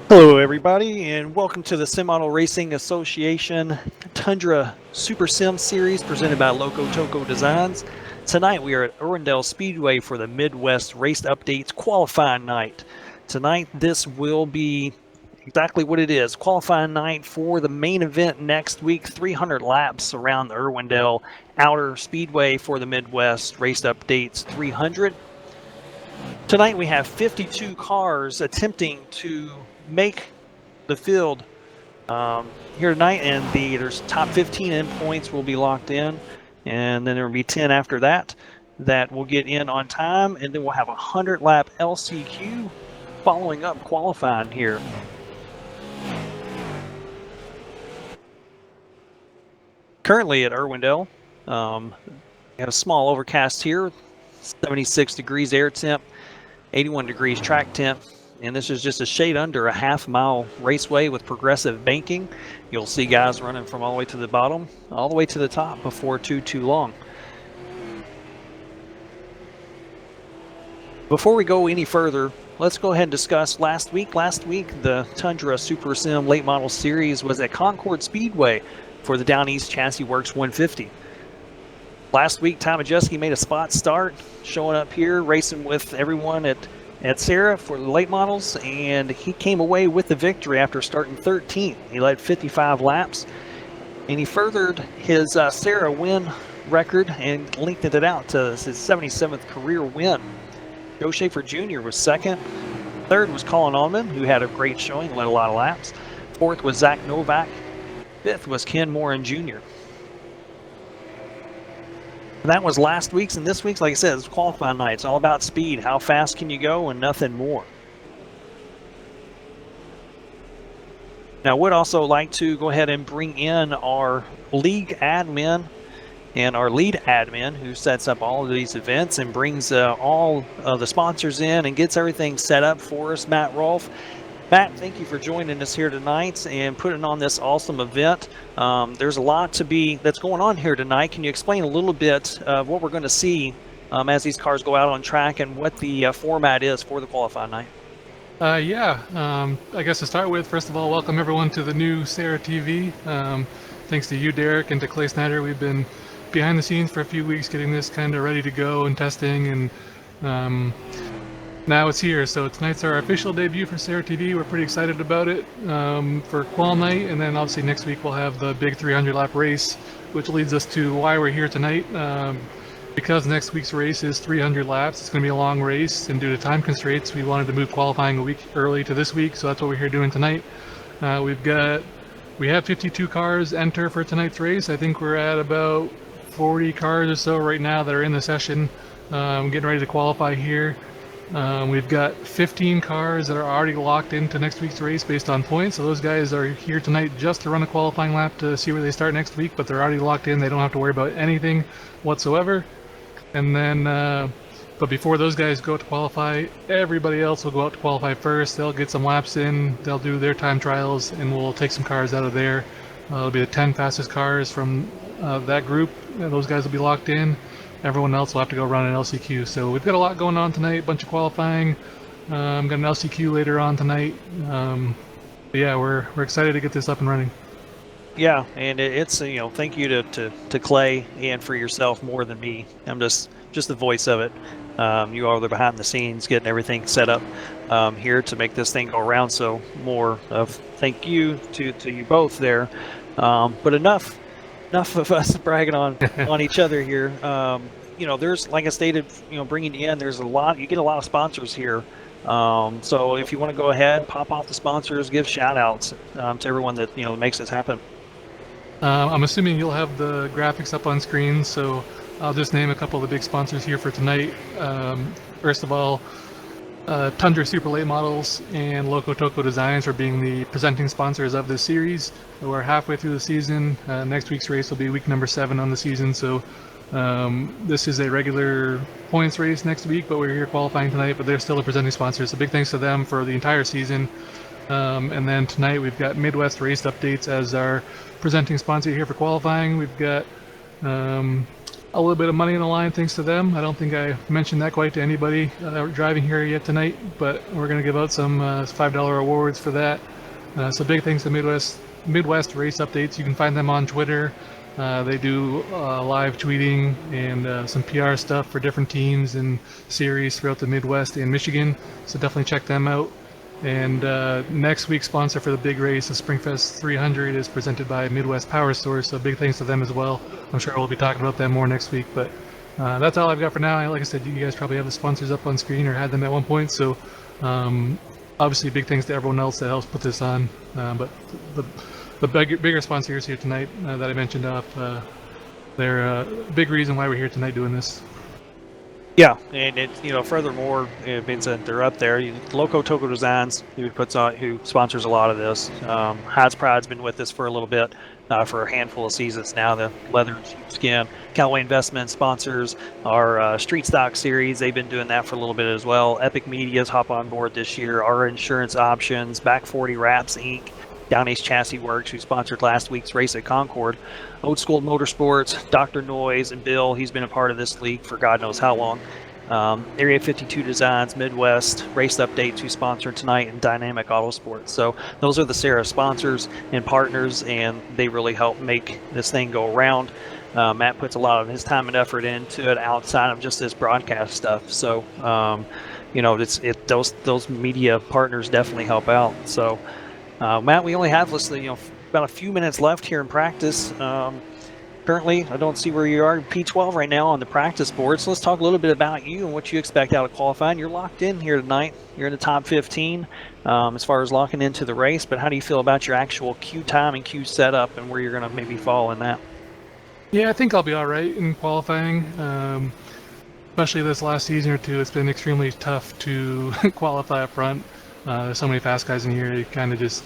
Hello, everybody, and welcome to the Sim Auto Racing Association Tundra Super Sim Series presented by Loco Toco Designs. Tonight we are at Irwindale Speedway for the Midwest Race Updates qualifying night. Tonight this will be exactly what it is, qualifying night for the main event next week, 300 laps around the Irwindale Outer Speedway for the Midwest Race Updates 300. Tonight we have 52 cars attempting to make the field here tonight, and there's top 15 endpoints will be locked in, and then there will be 10 after that will get in on time, and then we'll have a 100-lap LCQ following up qualifying here. Currently at Irwindale, we have a small overcast here, 76 degrees air temp, 81 degrees track temp, and this is just a shade under a half-mile raceway with progressive banking. You'll see guys running from all the way to the bottom, all the way to the top before too long. Before we go any further, let's go ahead and discuss last week. Last week, the Tundra Super Sim Late Model Series was at Concord Speedway for the Down East Chassis Works 150. Last week, Tom Majeski made a spot start, showing up here, racing with everyone at SARA for the late models, and he came away with the victory after starting 13th. He led 55 laps, and he furthered his SARA win record and lengthened it out to his 77th career win. Joe Schaefer Jr. was second. Third was Colin Allman, who had a great showing, led a lot of laps. Fourth was Zach Novak. Fifth was Ken Morin Jr. That was last week's, and this week's, like I said, it's qualifying night. It's all about speed. How fast can you go and nothing more. Now, I would also like to go ahead and bring in our league admin and our lead admin who sets up all of these events and brings all of the sponsors in and gets everything set up for us, Matt Rolfe. Matt, thank you for joining us here tonight and putting on this awesome event. There's a lot that's going on here tonight. Can you explain a little bit of what we're going to see as these cars go out on track and what the format is for the qualifying night? I guess to start with, first of all, welcome everyone to the new SARA TV. Thanks to you, Derek, and to Clay Snyder. We've been behind the scenes for a few weeks getting this kind of ready to go and testing, and now it's here. So tonight's our official debut for SARA TV. We're pretty excited about it for qual night, and then obviously next week we'll have the big 300-lap race, which leads us to why we're here tonight. Because next week's race is 300 laps, it's going to be a long race, and due to time constraints, we wanted to move qualifying a week early to this week, so that's what we're here doing tonight. We have 52 cars enter for tonight's race. I think we're at about 40 cars or so right now that are in the session, getting ready to qualify here. We've got 15 cars that are already locked into next week's race based on points, so those guys are here tonight just to run a qualifying lap to see where they start next week, but they're already locked in. They don't have to worry about anything whatsoever. And then, but before those guys go out to qualify, everybody else will go out to qualify first. They'll get some laps in, they'll do their time trials, and we'll take some cars out of there. It'll be the 10 fastest cars from that group, and those guys will be locked in. Everyone else will have to go run an LCQ. So we've got a lot going on tonight, a bunch of qualifying. Got an LCQ later on tonight. But yeah, we're excited to get this up and running. Yeah, and it's thank you to Clay and for yourself more than me. I'm just the voice of it. You are the behind the scenes getting everything set up here to make this thing go around. So more of thank you to you both there. But enough of us bragging on each other here. There's, like I stated, bringing you in, you get a lot of sponsors here. So if you want to go ahead, pop off the sponsors, give shout outs to everyone that makes this happen. I'm assuming you'll have the graphics up on screen, so I'll just name a couple of the big sponsors here for tonight. First of all, Tundra Super Late Models and Loco Toco Designs for being the presenting sponsors of this series. We're halfway through the season. Next week's race will be week number 7 on the season, so this is a regular points race next week, but we're here qualifying tonight, but they're still the presenting sponsors. So big thanks to them for the entire season. And then tonight we've got Midwest Race Updates as our presenting sponsor here for qualifying. We've got a little bit of money in the line thanks to them. I don't think I mentioned that quite to anybody driving here yet tonight, but we're going to give out some $5 awards for that. So big thanks to Midwest Race Updates. You can find them on Twitter. They do live tweeting and some PR stuff for different teams and series throughout the Midwest and Michigan. So definitely check them out. And next week's sponsor for the big race, the Springfest 300, is presented by Midwest Power Source. So big thanks to them as well. I'm sure we'll be talking about them more next week. But that's all I've got for now. Like I said, you guys probably have the sponsors up on screen or had them at one point. So obviously big thanks to everyone else that helps put this on. But the bigger sponsors here tonight that I mentioned off, they're a big reason why we're here tonight doing this. Yeah, and it's, furthermore, Vincent, they're up there. Loco Toco Designs, who sponsors a lot of this. Hides Pride's been with us for a little bit, for a handful of seasons now. The leather and sheepskin. Callaway Investment sponsors our Street Stock series. They've been doing that for a little bit as well. Epic Media's hop on board this year. Our Insurance Options, Back 40 Wraps Inc., Down East Chassis Works, who sponsored last week's race at Concord. Old School Motorsports, Dr. Noise, and Bill, he's been a part of this league for God knows how long. Area 52 Designs, Midwest, Race Updates, who sponsored tonight, and Dynamic Autosports. So those are the SARA sponsors and partners, and they really help make this thing go around. Matt puts a lot of his time and effort into it outside of just this broadcast stuff. So, those media partners definitely help out. So, Matt, we only have about a few minutes left here in practice. Currently, I don't see where you are, P12 right now on the practice board. So let's talk a little bit about you and what you expect out of qualifying. You're locked in here tonight. You're in the top 15 as far as locking into the race. But how do you feel about your actual queue time and queue setup and where you're going to maybe fall in that? Yeah, I think I'll be all right in qualifying. Especially this last season or two, it's been extremely tough to qualify up front. There's so many fast guys in here. You kind of just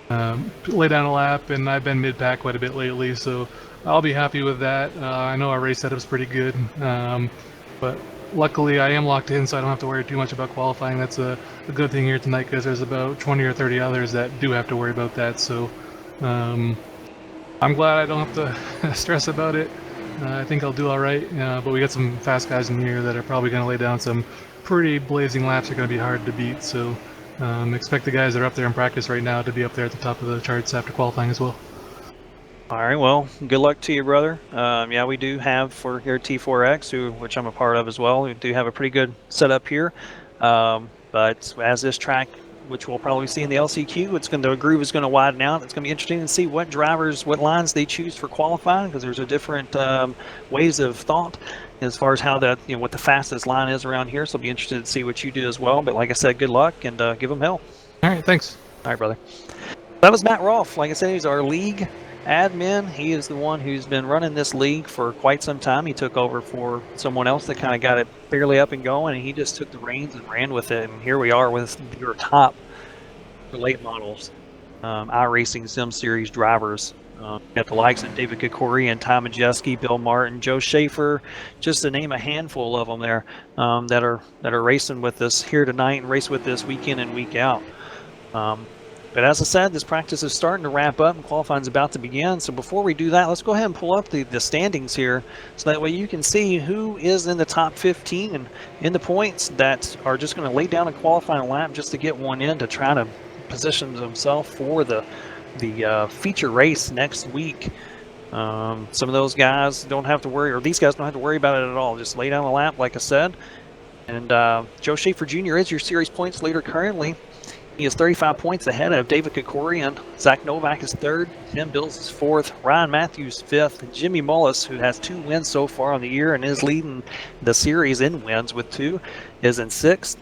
lay down a lap, and I've been mid-pack quite a bit lately, so I'll be happy with that. I know our race setup's pretty good, but luckily I am locked in, so I don't have to worry too much about qualifying. That's a good thing here tonight, because there's about 20 or 30 others that do have to worry about that, so I'm glad I don't have to stress about it. I think I'll do all right, but we got some fast guys in here that are probably going to lay down some pretty blazing laps. Are going to be hard to beat, so expect the guys that are up there in practice right now to be up there at the top of the charts after qualifying as well. All right, well, good luck to you, brother. Yeah, we do have for here T4X, which I'm a part of as well. We do have a pretty good setup here. But as this track, which we'll probably see in the LCQ, the groove is going to widen out. It's going to be interesting to see what lines they choose for qualifying, because there's a different ways of thought as far as how what the fastest line is around here. So I'll be interested to see what you do as well. But like I said, good luck and give them hell. All right, thanks. All right, brother. That was Matt Rolfe. Like I said, he's our league admin. He is the one who's been running this league for quite some time. He took over for someone else that kind of got it fairly up and going, and he just took the reins and ran with it. And here we are with your top late models, iRacing Sim Series drivers. Got the likes of David Kikori and Ty Majeski, Bill Martin, Joe Schaefer, just to name a handful of them there that are racing with us here tonight and race with us week in and week out. But as I said, this practice is starting to wrap up and qualifying is about to begin. So before we do that, let's go ahead and pull up the standings here, so that way you can see who is in the top 15 and in the points that are just going to lay down a qualifying lap just to get one in to try to position themselves for the feature race next week. Some of those guys don't have to worry, or these guys don't have to worry about it at all. Just lay down the lap, like I said. And Joe Schaefer Jr. is your series points leader currently. He is 35 points ahead of David Kikorian. Zach Novak is third. Tim Bills is fourth. Ryan Matthews fifth. Jimmy Mullis, who has 2 wins so far on the year and is leading the series in wins with 2, is in sixth.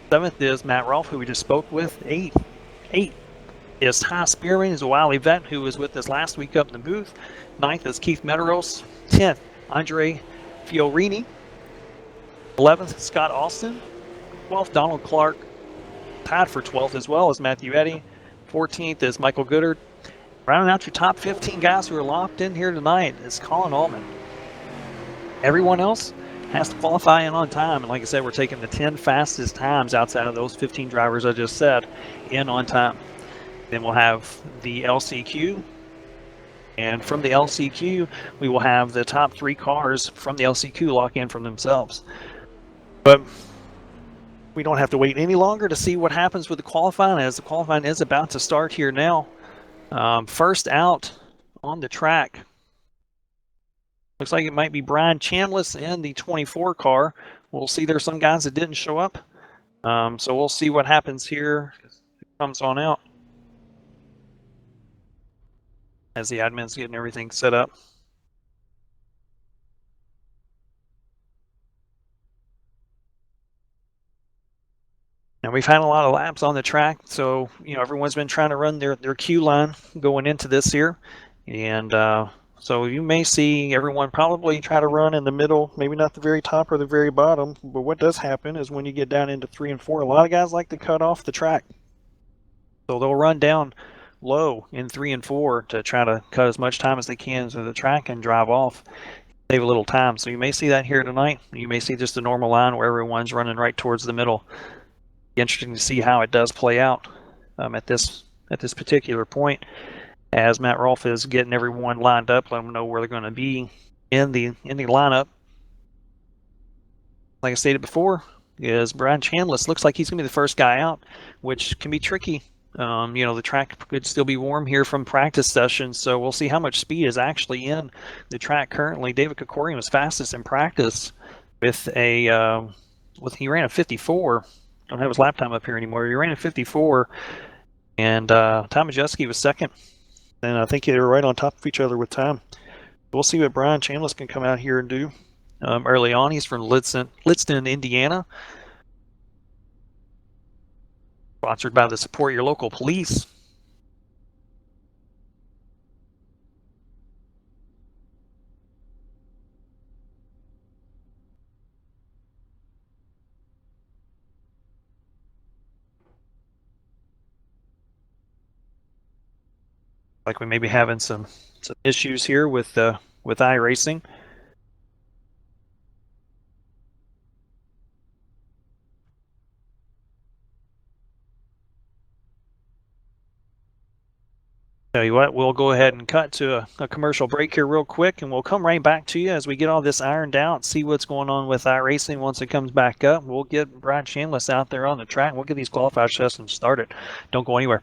Seventh is Matt Rolfe, who we just spoke with. Eighth is Ty Spearman, who's a wily vet who was with us last week up in the booth. Ninth is Keith Medeiros. 10th, Andre Fiorini. 11th, Scott Austin. 12th, Donald Clark. Tied for 12th as well as Matthew Eddy. 14th is Michael Goodard. Rounding out your top 15 guys who are locked in here tonight is Colin Allman. Everyone else has to qualify in on time. And like I said, we're taking the 10 fastest times outside of those 15 drivers I just said in on time. Then we'll have the LCQ. And from the LCQ, we will have the top 3 cars from the LCQ lock in from themselves. But we don't have to wait any longer to see what happens with the qualifying, as the qualifying is about to start here now. First out on the track, looks like it might be Brian Chambliss in the 24 car. We'll see there's some guys that didn't show up. So we'll see what happens here. It comes on out as the admin's getting everything set up. Now we've had a lot of laps on the track, so everyone's been trying to run their queue line going into this here, and so you may see everyone probably try to run in the middle, maybe not the very top or the very bottom. But what does happen is when you get down into 3 and 4, a lot of guys like to cut off the track, so they'll run down low in 3 and 4 to try to cut as much time as they can to the track and drive off, save a little time. So you may see that here tonight. You may see just a normal line where everyone's running right towards the middle. Interesting to see how it does play out at this particular point, as Matt Rolfe is getting everyone lined up, letting them know where they're going to be in the lineup. Like I stated before, is Brian Chambliss. Looks like he's going to be the first guy out, which can be tricky. The track could still be warm here from practice sessions, so we'll see how much speed is actually in the track currently. David Kokorian was fastest in practice with he ran a 54. Don't have his lap time up here anymore. He ran a 54, and Tom Majewski was second. And I think they were right on top of each other with time. We'll see what Brian Chambliss can come out here and do early on. He's from Lidston, Indiana. Sponsored by the Support Your Local Police. Like we may be having some issues here with iRacing. Tell you what, we'll go ahead and cut to a commercial break here real quick, and we'll come right back to you as we get all this ironed out, see what's going on with iRacing once it comes back up. We'll get Brian Chambliss out there on the track. We'll get these qualifier sessions started. Don't go anywhere.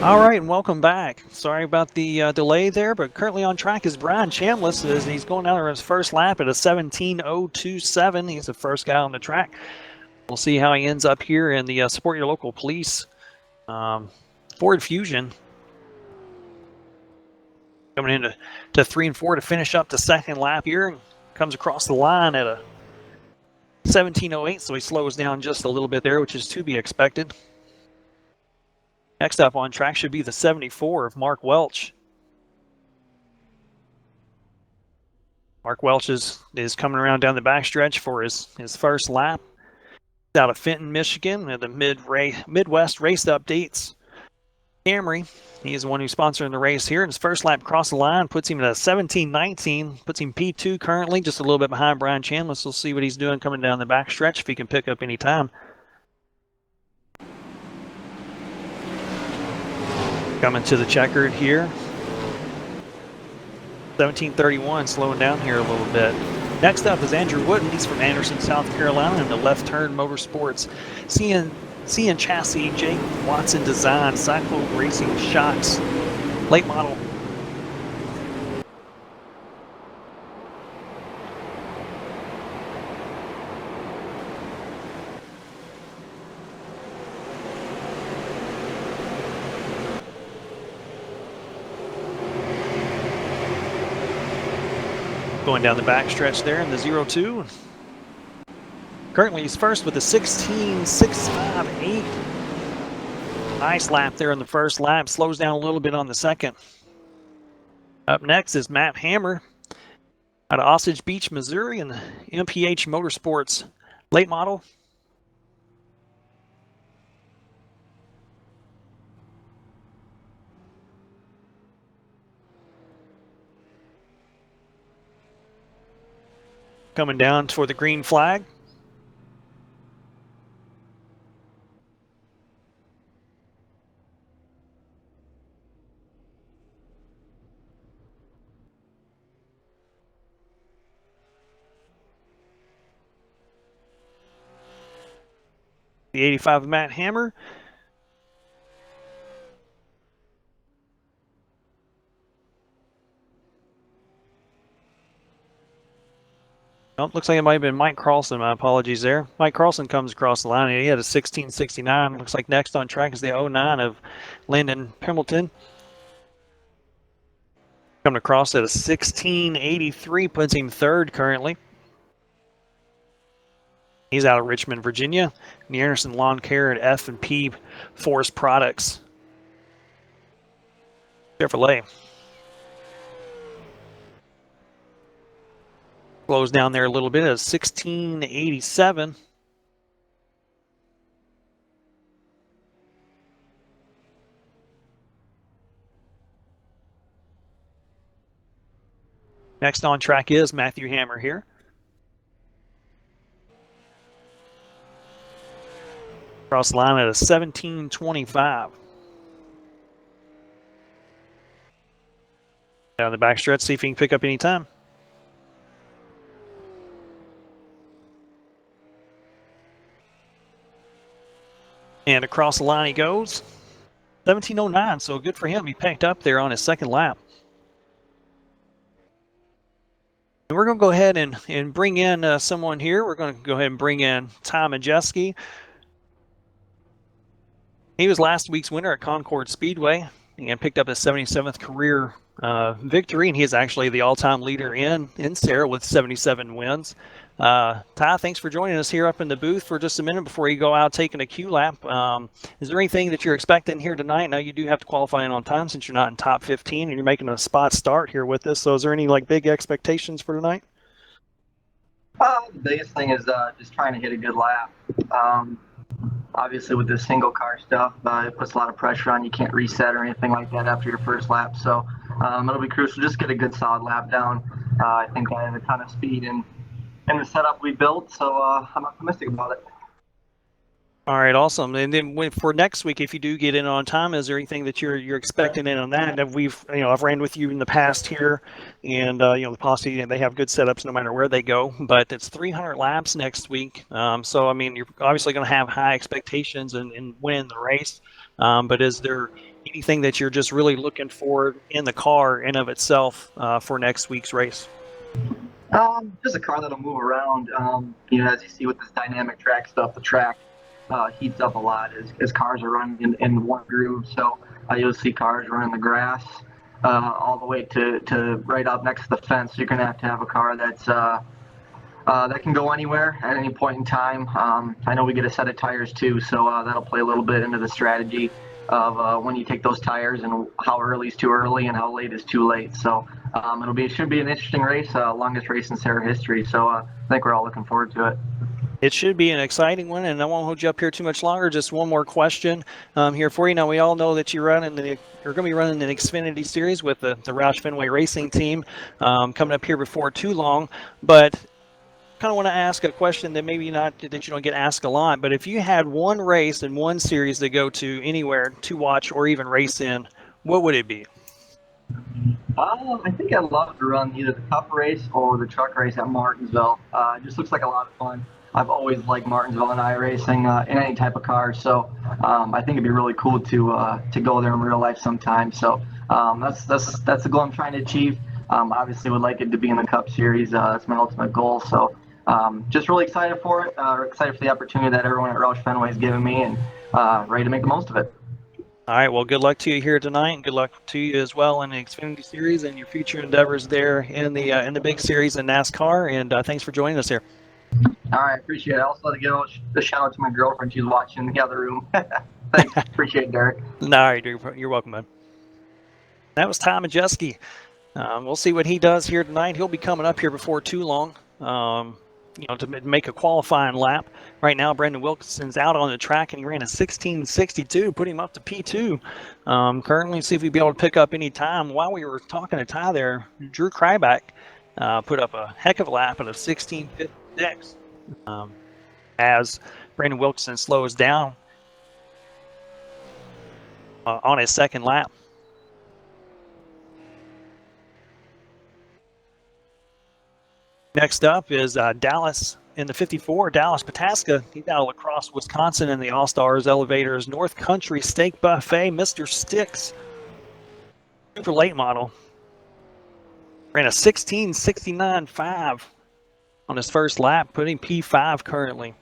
All right, and welcome back. Sorry about the delay there, but currently on track is Brian Chambliss, and he's going down to his first lap at a 17:027. He's the first guy on the track. We'll see how he ends up here in the Support Your Local Police Ford Fusion. Coming into 3 and 4 to finish up the second lap here. Comes across the line at a 17:08, so he slows down just a little bit there, which is to be expected. Next up on track should be the 74 of Mark Welch. Mark Welch is coming around down the backstretch for his first lap. Out of Fenton, Michigan, at the Midwest Race Updates. Camry, he is the one who's sponsoring the race here. And his first lap across the line puts him at a 17:19, puts him P2 currently, just a little bit behind Brian Chambliss. We'll see what he's doing coming down the backstretch, if he can pick up any time. Coming to the checkered here. 17:31, slowing down here a little bit. Next up is Andrew Wooden. He's from Anderson, South Carolina, in the Left Turn Motorsports. CN Chassis, Jake Watson Design, Cyclo Racing Shocks, late model. Going down the backstretch there in the 0-2. Currently he's first with a 16.658. Nice lap there in the first lap. Slows down a little bit on the second. Up next is Matt Hammer out of Osage Beach, Missouri, in the MPH Motorsports late model. Coming down for the green flag. The 85 of Matt Hammer. Oh, looks like it might have been Mike Carlson. My apologies there. Mike Carlson comes across the line. He had a 16.69. Looks like next on track is the 09 of Landon Pimbleton. Coming across at a 16.83, puts him third currently. He's out of Richmond, Virginia. The Anderson Lawn Care and F&P Forest Products. Chevrolet. Slows down there a little bit at 16.87. Next on track is Matthew Hammer here. Cross the line at a 17.25. Down the backstretch, see if he can pick up any time. And across the line he goes. 17.09, so good for him. He picked up there on his second lap. And we're going to go ahead and bring in someone here. We're going to go ahead and bring in Ty Majeski. He was last week's winner at Concord Speedway and picked up his 77th career victory, and he is actually the all-time leader in SARA with 77 wins. Ty, thanks for joining us here up in the booth for just a minute before you go out taking a Q lap. Is there anything that you're expecting here tonight? Now you do have to qualify in on time since you're not in top 15 and you're making a spot start here with us. So is there any big expectations for tonight? The biggest thing is just trying to hit a good lap. Obviously with this single car stuff, it puts a lot of pressure on. You can't reset or anything like that after your first lap. So it'll be crucial. Just get a good solid lap down. I think I have a ton of speed in the setup we built, so I'm optimistic about it. All right, awesome. And then for next week, if you do get in on time, is there anything that you're expecting in on that? And I've ran with you in the past here, and the Posse, they have good setups no matter where they go. But it's 300 laps next week, so I mean you're obviously going to have high expectations and win the race. But is there anything that you're just really looking for in the car in of itself for next week's race? Just a car that'll move around. As you see with this dynamic track stuff, the track heats up a lot as cars are running in one groove. So you'll see cars running the grass all the way to right up next to the fence. You're going to have a car that's that can go anywhere at any point in time. I know we get a set of tires too, so that'll play a little bit into the strategy. when you take those tires and how early is too early and how late is too late. So should be an interesting race, longest race in SARA history. So I think we're all looking forward to it. It should be an exciting one, and I won't hold you up here too much longer. Just one more question here for you. Now, we all know that you're going to be running an Xfinity Series with the Roush Fenway Racing team coming up here before too long. But kind of want to ask a question that maybe not that you don't get asked a lot. But if you had one race and one series to go to anywhere to watch or even race in, what would it be? I think I'd love to run either the Cup race or the truck race at Martinsville. It just looks like a lot of fun. I've always liked Martinsville and iRacing in any type of car, so I think it'd be really cool to go there in real life sometime. So that's the goal I'm trying to achieve. Obviously, would like it to be in the Cup Series. That's my ultimate goal. So just really excited for it. Excited for the opportunity that everyone at Roush Fenway has given me, and ready to make the most of it. All right, well, good luck to you here tonight, and good luck to you as well in the Xfinity Series and your future endeavors there in the big series in NASCAR. And thanks for joining us here. All right, appreciate it. I also want to give a shout out to my girlfriend. She's watching in the other room. Thanks, appreciate it, Derek. All right, you're welcome, man. That was Tom Majeski. We'll see what he does here tonight. He'll be coming up here before too long. To make a qualifying lap. Right now, Brendan Wilkinson's out on the track, and he ran a 16:62, put him up to P2. Currently, see if we'd be able to pick up any time. While we were talking to Ty there, Drew Kryback put up a heck of a lap at a 16:56 as Brendan Wilkinson slows down on his second lap. Next up is Dallas in the 54. Dallas Pataska. He's out of La Crosse, Wisconsin, in the All-Stars Elevators North Country Steak Buffet. Mr. Sticks, super late model, ran a 16:69.5 on his first lap, putting P5 currently.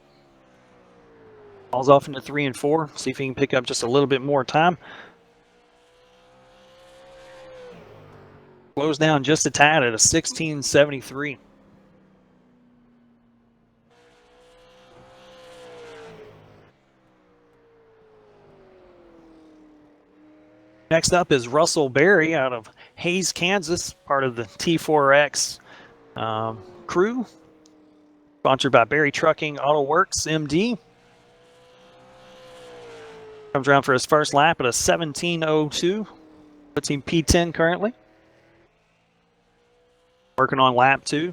Falls off into 3 and 4. See if he can pick up just a little bit more time. Slows down just a tad at a 16:73. Next up is Russell Berry out of Hays, Kansas, part of the T4X crew, sponsored by Berry Trucking Auto Works, MD. Comes around for his first lap at a 17:02, puts him P10 currently. Working on lap 2.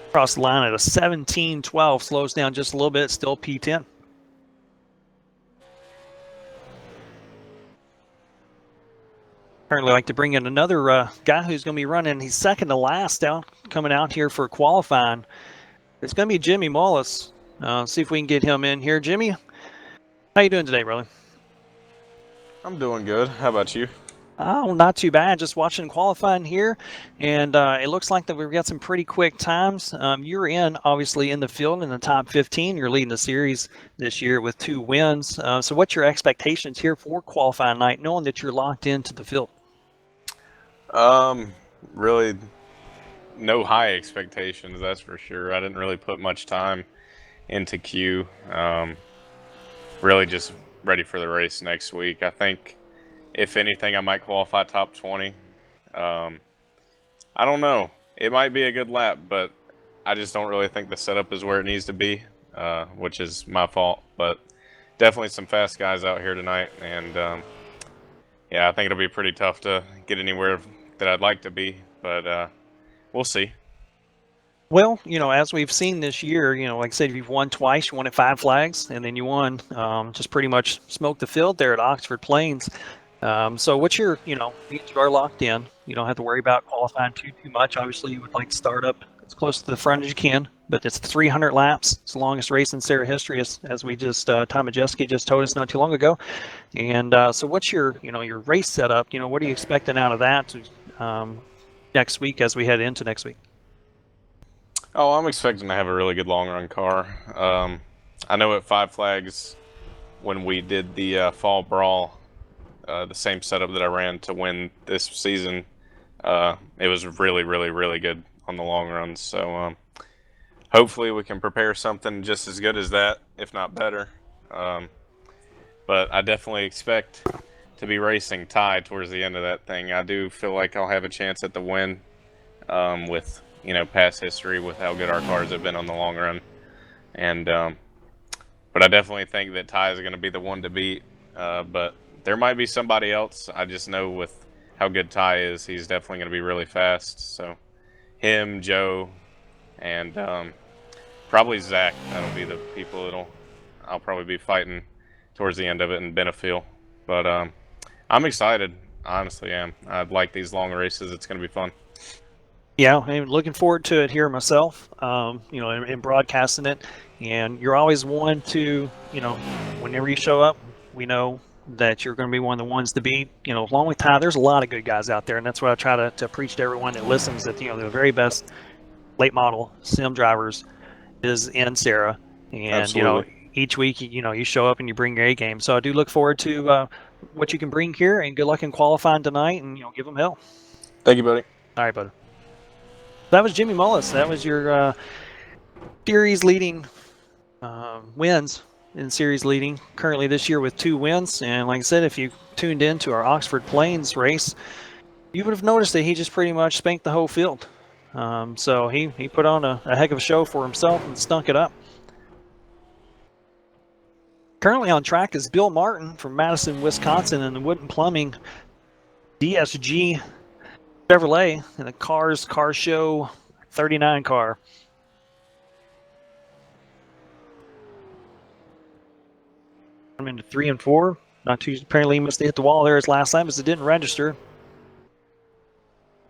Across the line at a 17:12, slows down just a little bit, still P10. Currently like to bring in another guy who's going to be running. He's second to last coming out here for qualifying. It's going to be Jimmy Mullis. See if we can get him in here. Jimmy, how you doing today, brother? I'm doing good. How about you? Oh, not too bad. Just watching qualifying here, and it looks like that we've got some pretty quick times. You're obviously in the field in the top 15. You're leading the series this year with 2 wins. So what's your expectations here for qualifying night, knowing that you're locked into the field? Really no high expectations, that's for sure. I didn't really put much time into Q. Really just ready for the race next week. I think if anything, I might qualify top 20. I don't know. It might be a good lap, but I just don't really think the setup is where it needs to be, which is my fault. But definitely some fast guys out here tonight. And, yeah, I think it'll be pretty tough to get anywhere that I'd like to be. But we'll see. Well, as we've seen this year, like I said, you've won twice. You won at 5 Flags, and then you won, just pretty much smoked the field there at Oxford Plains. So what's your, you are locked in. You don't have to worry about qualifying too much. Obviously, you would like to start up as close to the front as you can, but it's 300 laps. It's the longest race in SARA history, as we just, Tom Majeski just told us not too long ago. And so what's your, your race setup? What are you expecting out of that next week as we head into next week? Oh, I'm expecting to have a really good long run car. I know at 5 Flags, when we did the fall brawl, the same setup that I ran to win this season, it was really, really, really good on the long run. So hopefully we can prepare something just as good as that, if not better. But I definitely expect to be racing Ty towards the end of that thing. I do feel like I'll have a chance at the win with past history with how good our cars have been on the long run, and but I definitely think that Ty is going to be the one to beat. But there might be somebody else. I just know with how good Ty is, he's definitely going to be really fast. So him, Joe, and probably Zach. That'll be the people I'll probably be fighting towards the end of it in Benefield. But I'm excited. I honestly am. I like these long races. It's going to be fun. Yeah, I'm looking forward to it here myself, in broadcasting it. And you're always one to, whenever you show up, we know that you're going to be one of the ones to beat. Along with Ty, there's a lot of good guys out there. And that's what I try to preach to everyone that listens, that, the very best late model sim drivers is in SARA. And, Absolutely. each week, you show up and you bring your A game. So I do look forward to what you can bring here, and good luck in qualifying tonight, and, give them hell. Thank you, buddy. All right, buddy. That was Jimmy Mullis. That was your series leading wins in series leading currently this year with 2 wins. And like I said, if you tuned in to our Oxford Plains race, you would have noticed that he just pretty much spanked the whole field. So he put on a heck of a show for himself and stunk it up. Currently on track is Bill Martin from Madison, Wisconsin, in the Wooden Plumbing DSG Chevrolet in the Car Show 39 car. I'm into 3 and 4. Not too, apparently he must have hit the wall there his last time, as it didn't register.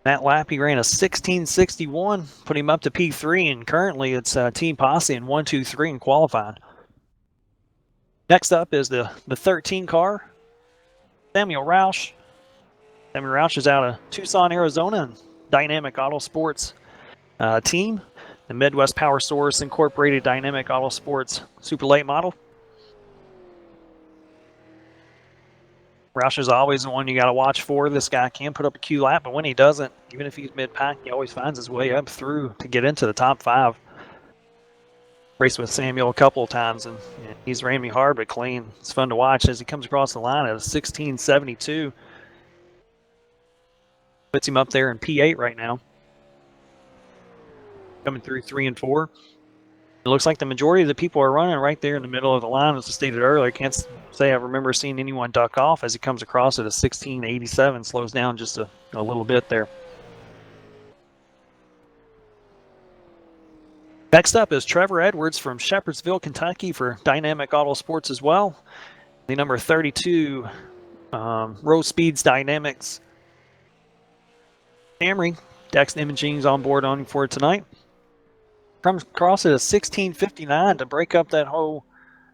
That lap he ran a 1661, put him up to P3, and currently it's Team Posse in 1, 2, 3 in qualifying. Next up is the 13 car, Samuel Roush. Samuel Roush is out of Tucson, Arizona, and Dynamic Auto Sports team, the Midwest Power Source Incorporated Dynamic Auto Sports Super Late Model. Roush is always the one you got to watch for. This guy can put up a Q lap, but when he doesn't, even if he's mid-pack, he always finds his way up through to get into the top 5. Raced with Samuel a couple of times, and he's ran me hard but clean. It's fun to watch as he comes across the line at a 1672. Puts him up there in P8 right now. Coming through 3 and 4. It looks like the majority of the people are running right there in the middle of the line, as I stated earlier. I can't say I remember seeing anyone duck off as he comes across at a 1687, slows down just a little bit there. Next up is Trevor Edwards from Shepherdsville, Kentucky for Dynamic Auto Sports as well. The number 32 Road Speeds Dynamics Camry. Dex Imaging's on board on him for tonight. Comes across at a 1659 to break up that whole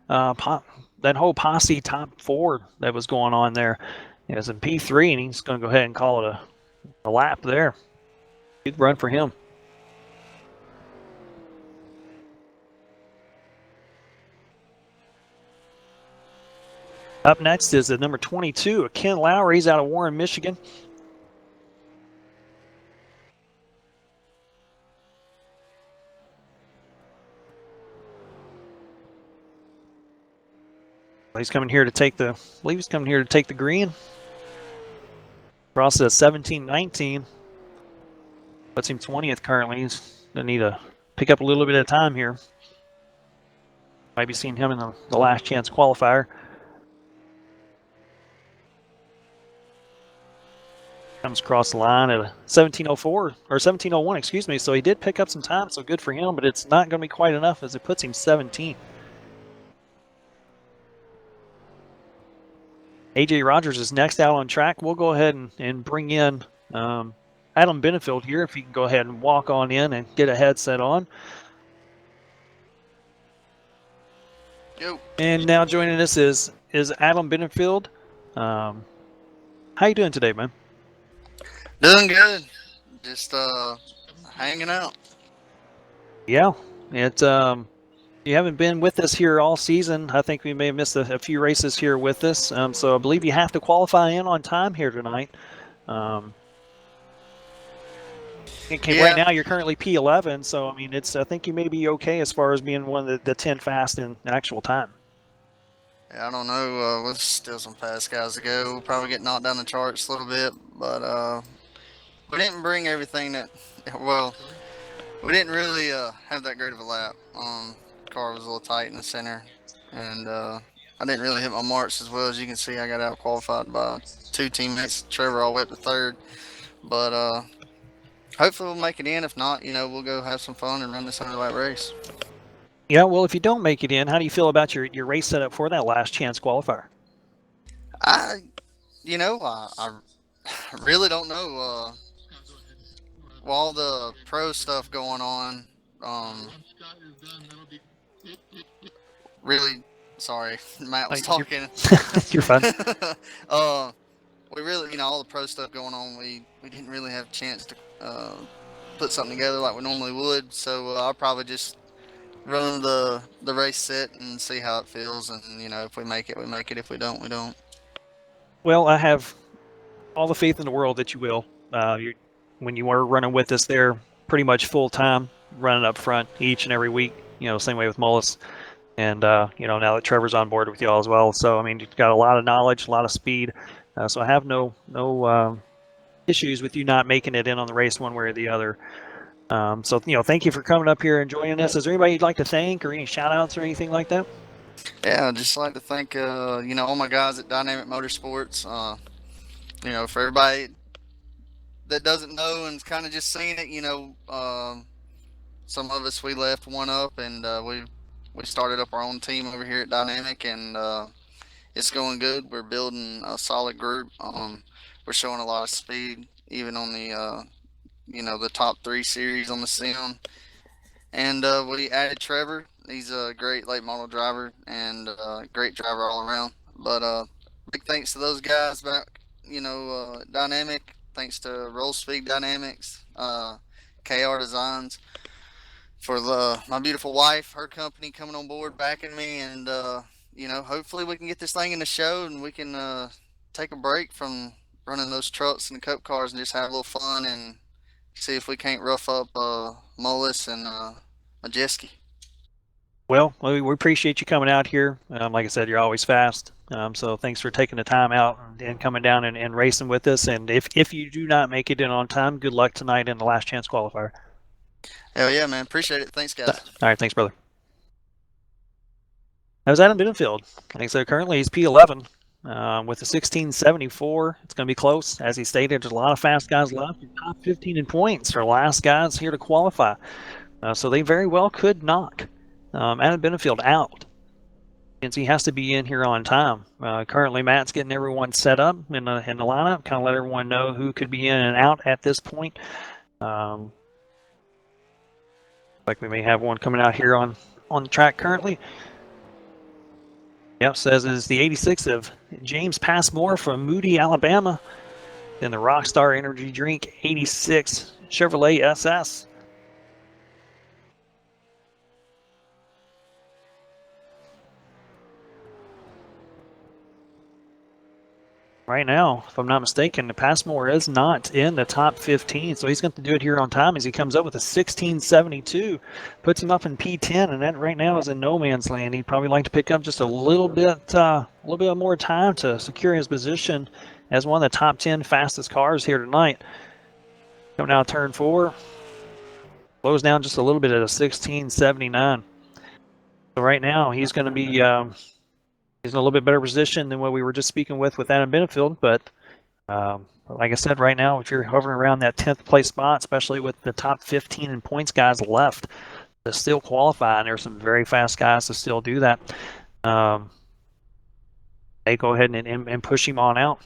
posse top 4 that was going on there. It was in P3, and he's going to go ahead and call it a lap there. Good run for him. Up next is the number 22, Ken Lowry. He's out of Warren, Michigan. He's coming here to take the, I believe he's coming here to take the green. Cross at 17-19. Puts him 20th currently. He's going to need to pick up a little bit of time here. Might be seeing him in the last chance qualifier. Comes across the line at a 1704 or 1701, excuse me. So he did pick up some time, so good for him, but it's not going to be quite enough as it puts him 17th. AJ Rogers is next out on track. We'll go ahead and bring in Adam Benefield here, if he can go ahead and walk on in and get a headset on. Yo. And now joining us is Adam Benefield. How you doing today, man? Doing good. Just hanging out. Yeah, you haven't been with us here all season. I think we may have missed a few races here with us. So I believe you have to qualify in on time here tonight. Okay, right now you're currently P11, so I mean, I think you may be okay as far as being one of the 10 fast in actual time. Yeah, I don't know. There's still some fast guys to go. We'll probably get knocked down the charts a little bit, but we didn't bring everything that. Well, we didn't really have that great of a lap. Car was a little tight in the center, and I didn't really hit my marks as well as you can see. I got out qualified by 2 teammates, Trevor all the way up to 3rd. But hopefully we'll make it in. If not, we'll go have some fun and run this 100-lap race. Yeah, well, if you don't make it in, how do you feel about your race setup for that last chance qualifier? I really don't know. With all the pro stuff going on, really, sorry, Matt was talking. You're fine. We really, all the pro stuff going on, we didn't really have a chance to put something together like we normally would. So I'll probably just run the race set and see how it feels. And if we make it, we make it. If we don't, we don't. Well, I have all the faith in the world that you will. When you were running with us there, pretty much full time, running up front each and every week. Same way with Mullis. And now that Trevor's on board with you all as well. So I mean, you've got a lot of knowledge, a lot of speed. So I have no issues with you not making it in on the race one way or the other. So thank you for coming up here and joining us. Is there anybody you'd like to thank, or any shout outs or anything like that? Yeah, I'd just like to thank all my guys at Dynamic Motorsports. For everybody that doesn't know and's kind of just seen it, some of us, we left one up, and we started up our own team over here at Dynamic, and it's going good. We're building a solid group. We're showing a lot of speed, even on the the top 3 series on the sim. And we added Trevor. He's a great late model driver and great driver all around. But big thanks to those guys back, Dynamic. Thanks to Roll Speed Dynamics, KR Designs, for my beautiful wife, her company coming on board, backing me, and hopefully we can get this thing in the show and we can take a break from running those trucks and the cup cars and just have a little fun and see if we can't rough up Mullis and Majeski. Well, we appreciate you coming out here. Like I said, you're always fast. So thanks for taking the time out and coming down and racing with us. And if you do not make it in on time, good luck tonight in the last chance qualifier. Hell yeah, man. Appreciate it. Thanks, guys. All right. Thanks, brother. That was Adam Benfield. Like I said, currently he's P11 with a 1674. It's going to be close. As he stated, there's a lot of fast guys left. Top 15 in points are last guys here to qualify. So they very well could knock Adam Benfield out. Since he has to be in here on time. Currently, Matt's getting everyone set up in the lineup, kind of let everyone know who could be in and out at this point. Like we may have one coming out here on the track currently. Yep, says it's the 86 of James Passmore from Moody, Alabama. Then the Rockstar Energy Drink 86 Chevrolet SS. Right now, if I'm not mistaken, the Passmore is not in the top 15, so he's going to do it here on time as he comes up with a 1672, puts him up in P10, and that right now is in no man's land. He'd probably like to pick up just a little bit more time to secure his position as one of the top 10 fastest cars here tonight. Coming out turn 4, slows down just a little bit at a 1679. So right now he's going to be. He's in a little bit better position than what we were just speaking with Adam Benfield, but like I said, right now, if you're hovering around that 10th place spot, especially with the top 15 in points guys left to still qualify, and there's some very fast guys to still do that, they go ahead and push him on out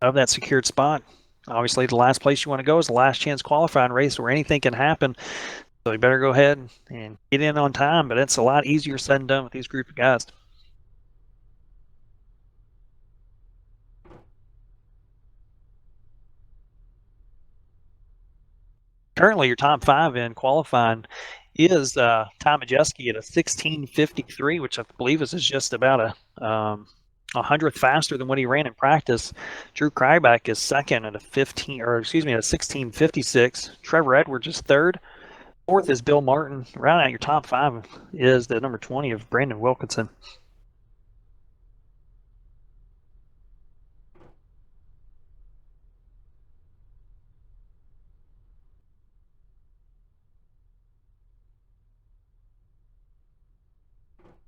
of that secured spot. Obviously, the last place you want to go is the last chance qualifying race where anything can happen. So you better go ahead and get in on time, but it's a lot easier said than done with these group of guys. Currently, your top 5 in qualifying is Tom Majeski at a 1653, which I believe is just about a 100th faster than what he ran in practice. Drew Kryback is second at a 1656. Trevor Edwards is third. Fourth is Bill Martin. Round out your top 5 is the number 20 of Brandon Wilkinson.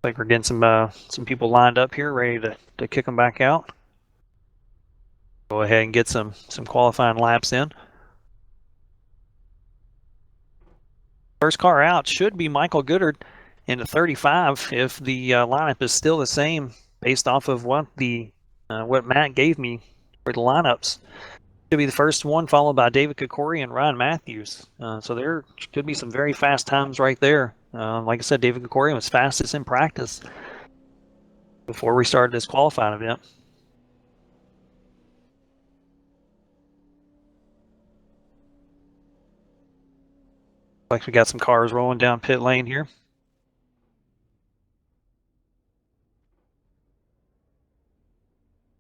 Like we're getting some people lined up here, ready to kick them back out. Go ahead and get some qualifying laps in. First car out should be Michael Goodard in the 35 if the lineup is still the same based off of what Matt gave me for the lineups. Should be the first one, followed by David Kokori and Ryan Matthews. So there could be some very fast times right there. Like I said, David Kokori was fastest in practice before we started this qualifying event. Like we got some cars rolling down pit lane here.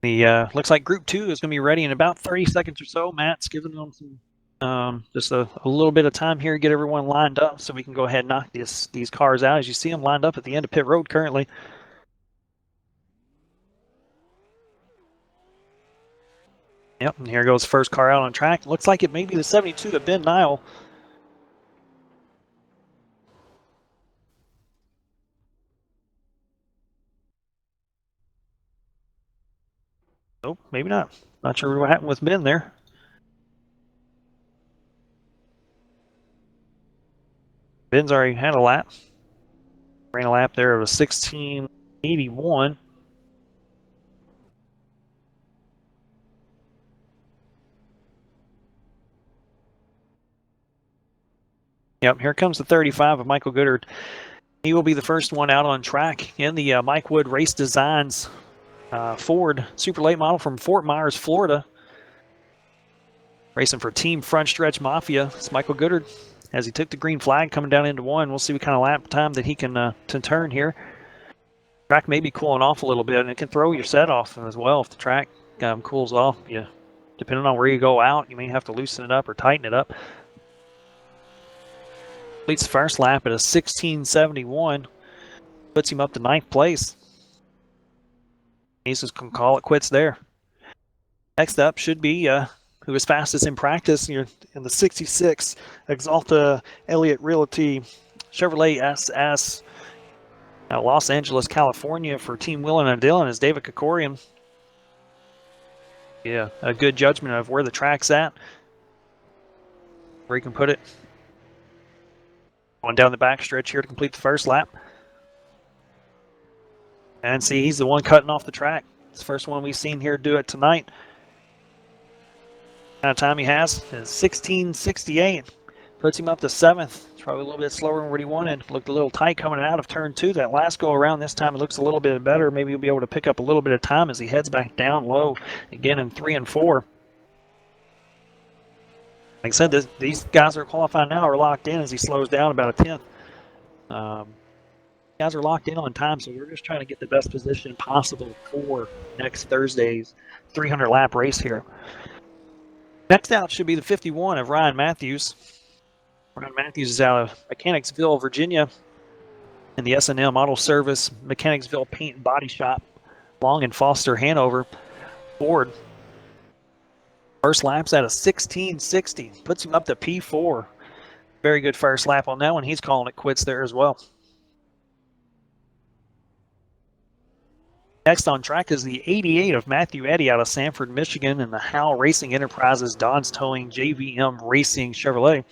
The looks like Group 2 is going to be ready in about 30 seconds or so. Matt's giving them some just a little bit of time here to get everyone lined up so we can go ahead and knock these cars out. As you see them lined up at the end of pit road currently. Yep, and here goes first car out on track. Looks like it may be the 72 to Ben Nile. Nope, maybe not. Not sure what happened with Ben there. Ben's already had a lap. Ran a lap there of a 1681. Yep, here comes the 35 of Michael Goodard. He will be the first one out on track in the Mike Wood Race Designs Ford Super Late Model from Fort Myers, Florida. Racing for Team Front Stretch Mafia. It's Michael Goodard as he took the green flag coming down into one. We'll see what kind of lap time that he can to turn here. Track may be cooling off a little bit, and it can throw your set off as well if the track cools off. Depending on where you go out, you may have to loosen it up or tighten it up. Completes the first lap at a 1671. Puts him up to 9th place. He's just going to call it quits there. Next up should be who was fastest in practice in the 66 Exalta Elliott Realty Chevrolet SS Los Angeles, California for Team Willin and Dillon is David Kokorian. Yeah, a good judgment of where the track's at, where you can put it. Going down the back stretch here to complete the first lap. And see, he's the one cutting off the track. It's the first one we've seen here do it tonight. Kind of time he has is 1668. Puts him up to 7th. It's probably a little bit slower than what he wanted. Looked a little tight coming out of turn 2. That last go around, this time it looks a little bit better. Maybe he'll be able to pick up a little bit of time as he heads back down low again in 3 and 4. Like I said, these guys that are qualifying now are locked in as he slows down about a 10th. Guys are locked in on time, so we're just trying to get the best position possible for next Thursday's 300-lap race here. Next out should be the 51 of Ryan Matthews. Ryan Matthews is out of Mechanicsville, Virginia, in the S&M Auto Service Mechanicsville Paint and Body Shop, Long and Foster, Hanover, Ford. First lap's at a 1660, puts him up to P4. Very good first lap on that one. He's calling it quits there as well. Next on track is the 88 of Matthew Eddy out of Sanford, Michigan, and the Howe Racing Enterprises Dodge Towing JVM Racing Chevrolet.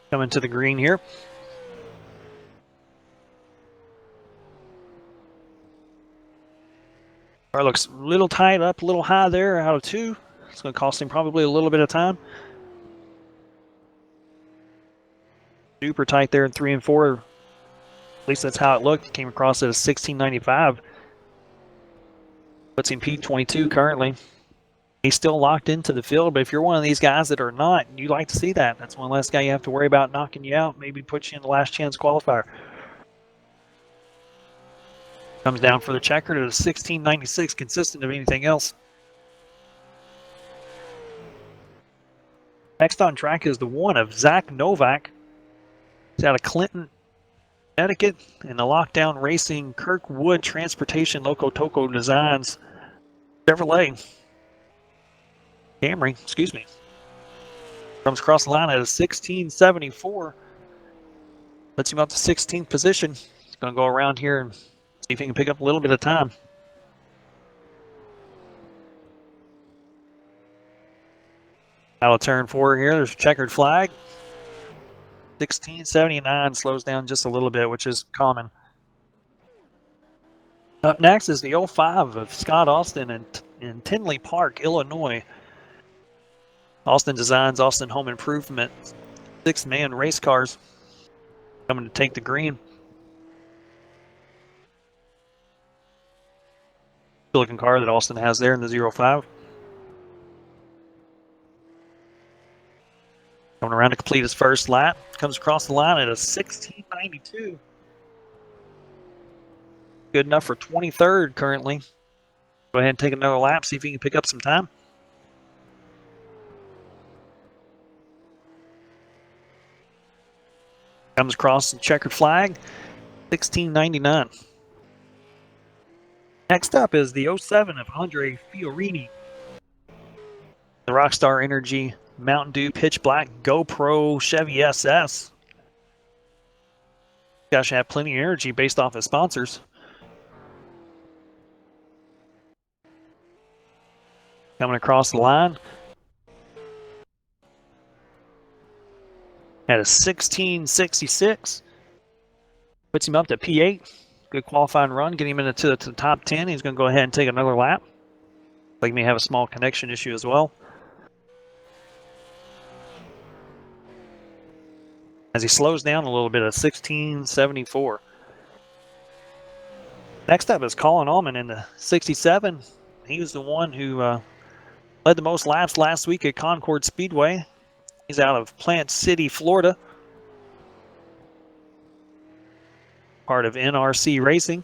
Coming to the green here. Car looks a little tied up, a little high there out of 2. It's going to cost him probably a little bit of time. Super tight there in 3 and 4. At least that's how it looked. Came across at a 1695. Puts him P22 currently. He's still locked into the field, but if you're one of these guys that are not, you like to see that. That's one less guy you have to worry about knocking you out, maybe put you in the last chance qualifier. Comes down for the checkered at a 16.96, consistent of anything else. Next on track is the one of Zach Novak. He's out of Clinton, Connecticut, in the Lockdown Racing Kirkwood Transportation Loco Toco Designs Chevrolet Camry, excuse me. Comes across the line at a 16.74. Puts him up to 16th position. He's going to go around here and see if he can pick up a little bit of time. Out of turn 4 here, there's a checkered flag. 16.79 slows down just a little bit, which is common. Up next is the 05 of Scott Austin in Tinley Park, Illinois. Austin Designs, Austin Home Improvement, 6-man race cars coming to take the green. Good looking car that Austin has there in the 05. Coming around to complete his first lap. Comes across the line at a 16.92. Good enough for 23rd currently. Go ahead and take another lap, see if he can pick up some time. Comes across the checkered flag, 16.99. Next up is the 07 of Andre Fiorini. The Rockstar Energy Mountain Dew Pitch Black GoPro Chevy SS. Guys should have plenty of energy based off his sponsors. Coming across the line at a 16.66. Puts him up to P8. Good qualifying run, getting him into the top 10. He's going to go ahead and take another lap. Like, may have a small connection issue as well. As he slows down a little bit at 16.74. Next up is Colin Allman in the 67. He was the one who led the most laps last week at Concord Speedway. He's out of Plant City, Florida. Part of NRC Racing.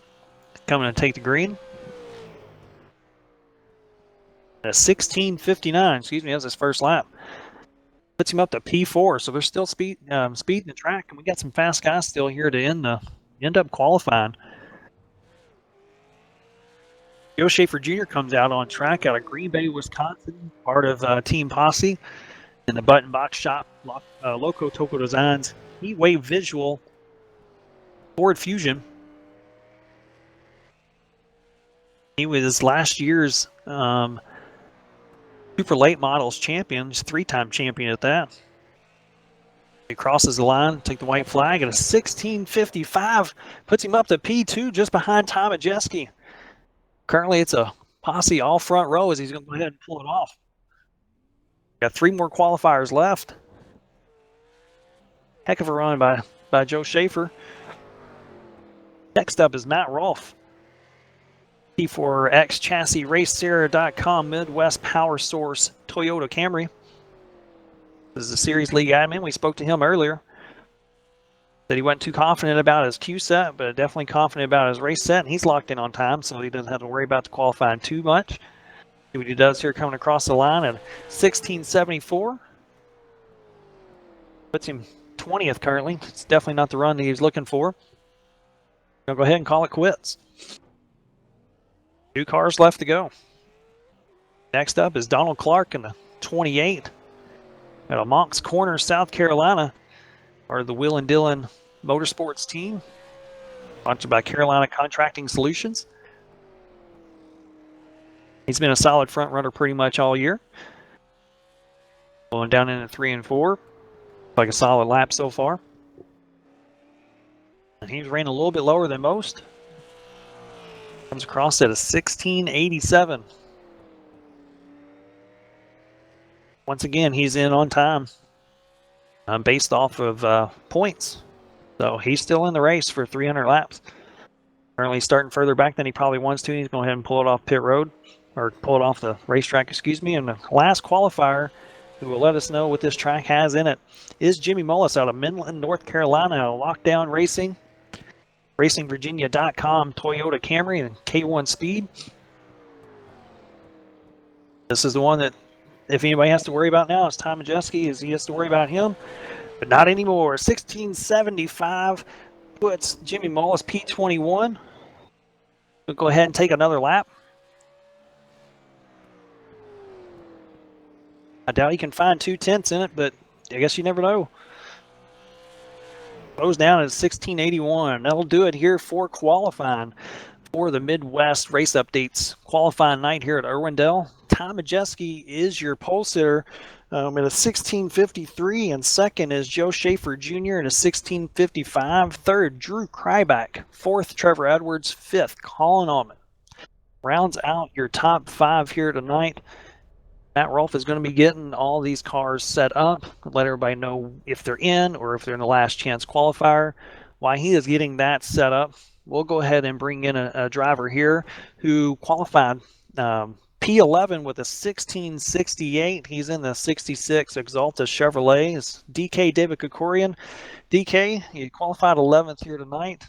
Coming to take the green. At 16.59, excuse me, that was his first lap. Puts him up to P4, so there's still speed in the track, and we got some fast guys still here to end up qualifying. Joe Schaefer Jr. comes out on track out of Green Bay, Wisconsin, part of Team Posse in the Button Box Shop, Loco Toco Designs, Heat Wave Visual, Ford Fusion. He was last year's Super Late Models champion. He's 3-time champion at that. He crosses the line, take the white flag at a 16.55. Puts him up to P2 just behind Tom Majeski. Currently, it's a Posse all front row as he's going to go ahead and pull it off. Got 3 more qualifiers left. Heck of a run by Joe Schaefer. Next up is Matt Rolfe. T4X Chassis RaceSarah.com Midwest Power Source Toyota Camry. This is a Series League admin. We spoke to him earlier. Said he wasn't too confident about his Q set, but definitely confident about his race set. And he's locked in on time, so he doesn't have to worry about the qualifying too much. See what he does here coming across the line at 16.74. Puts him 20th currently. It's definitely not the run that he was looking for. I'll go ahead and call it quits. 2 cars left to go. Next up is Donald Clark in the 28 at a Moncks Corner, South Carolina, part of the Will and Dillon Motorsports team, sponsored by Carolina Contracting Solutions. He's been a solid front runner pretty much all year. Going down into 3 and 4. Like a solid lap so far. And he's ran a little bit lower than most. Comes across at a 16.87. Once again, he's in on time based off of points. So he's still in the race for 300 laps. Currently starting further back than he probably wants to. He's going ahead and pull it off pit road, or pull it off the racetrack, excuse me. And the last qualifier who will let us know what this track has in it is Jimmy Mullis out of Midland, North Carolina, Lockdown Racing. RacingVirginia.com Toyota Camry and K1 Speed. This is the one that, if anybody has to worry about now, it's Tom Majeski, as he has to worry about him, but not anymore. 1675 puts Jimmy Mullis P21. We'll go ahead and take another lap. I doubt you can find 2/10 in it, but I guess you never know. Goes down at 1681. That'll do it here for qualifying for the Midwest Race Updates qualifying night here at Irwindale. Tom Majeski is your pole sitter at a 1653, and second is Joe Schaefer Jr. at a 1655. Third, Drew Kryback. Fourth, Trevor Edwards. Fifth, Colin Allman. Rounds out your top five here tonight. Matt Rolfe is going to be getting all these cars set up, let everybody know if they're in or if they're in the last chance qualifier. While he is getting that set up, we'll go ahead and bring in a driver here who qualified P11 with a 1668. He's in the 66 Exalta Chevrolet. It's DK David Kokorian. DK, you qualified 11th here tonight.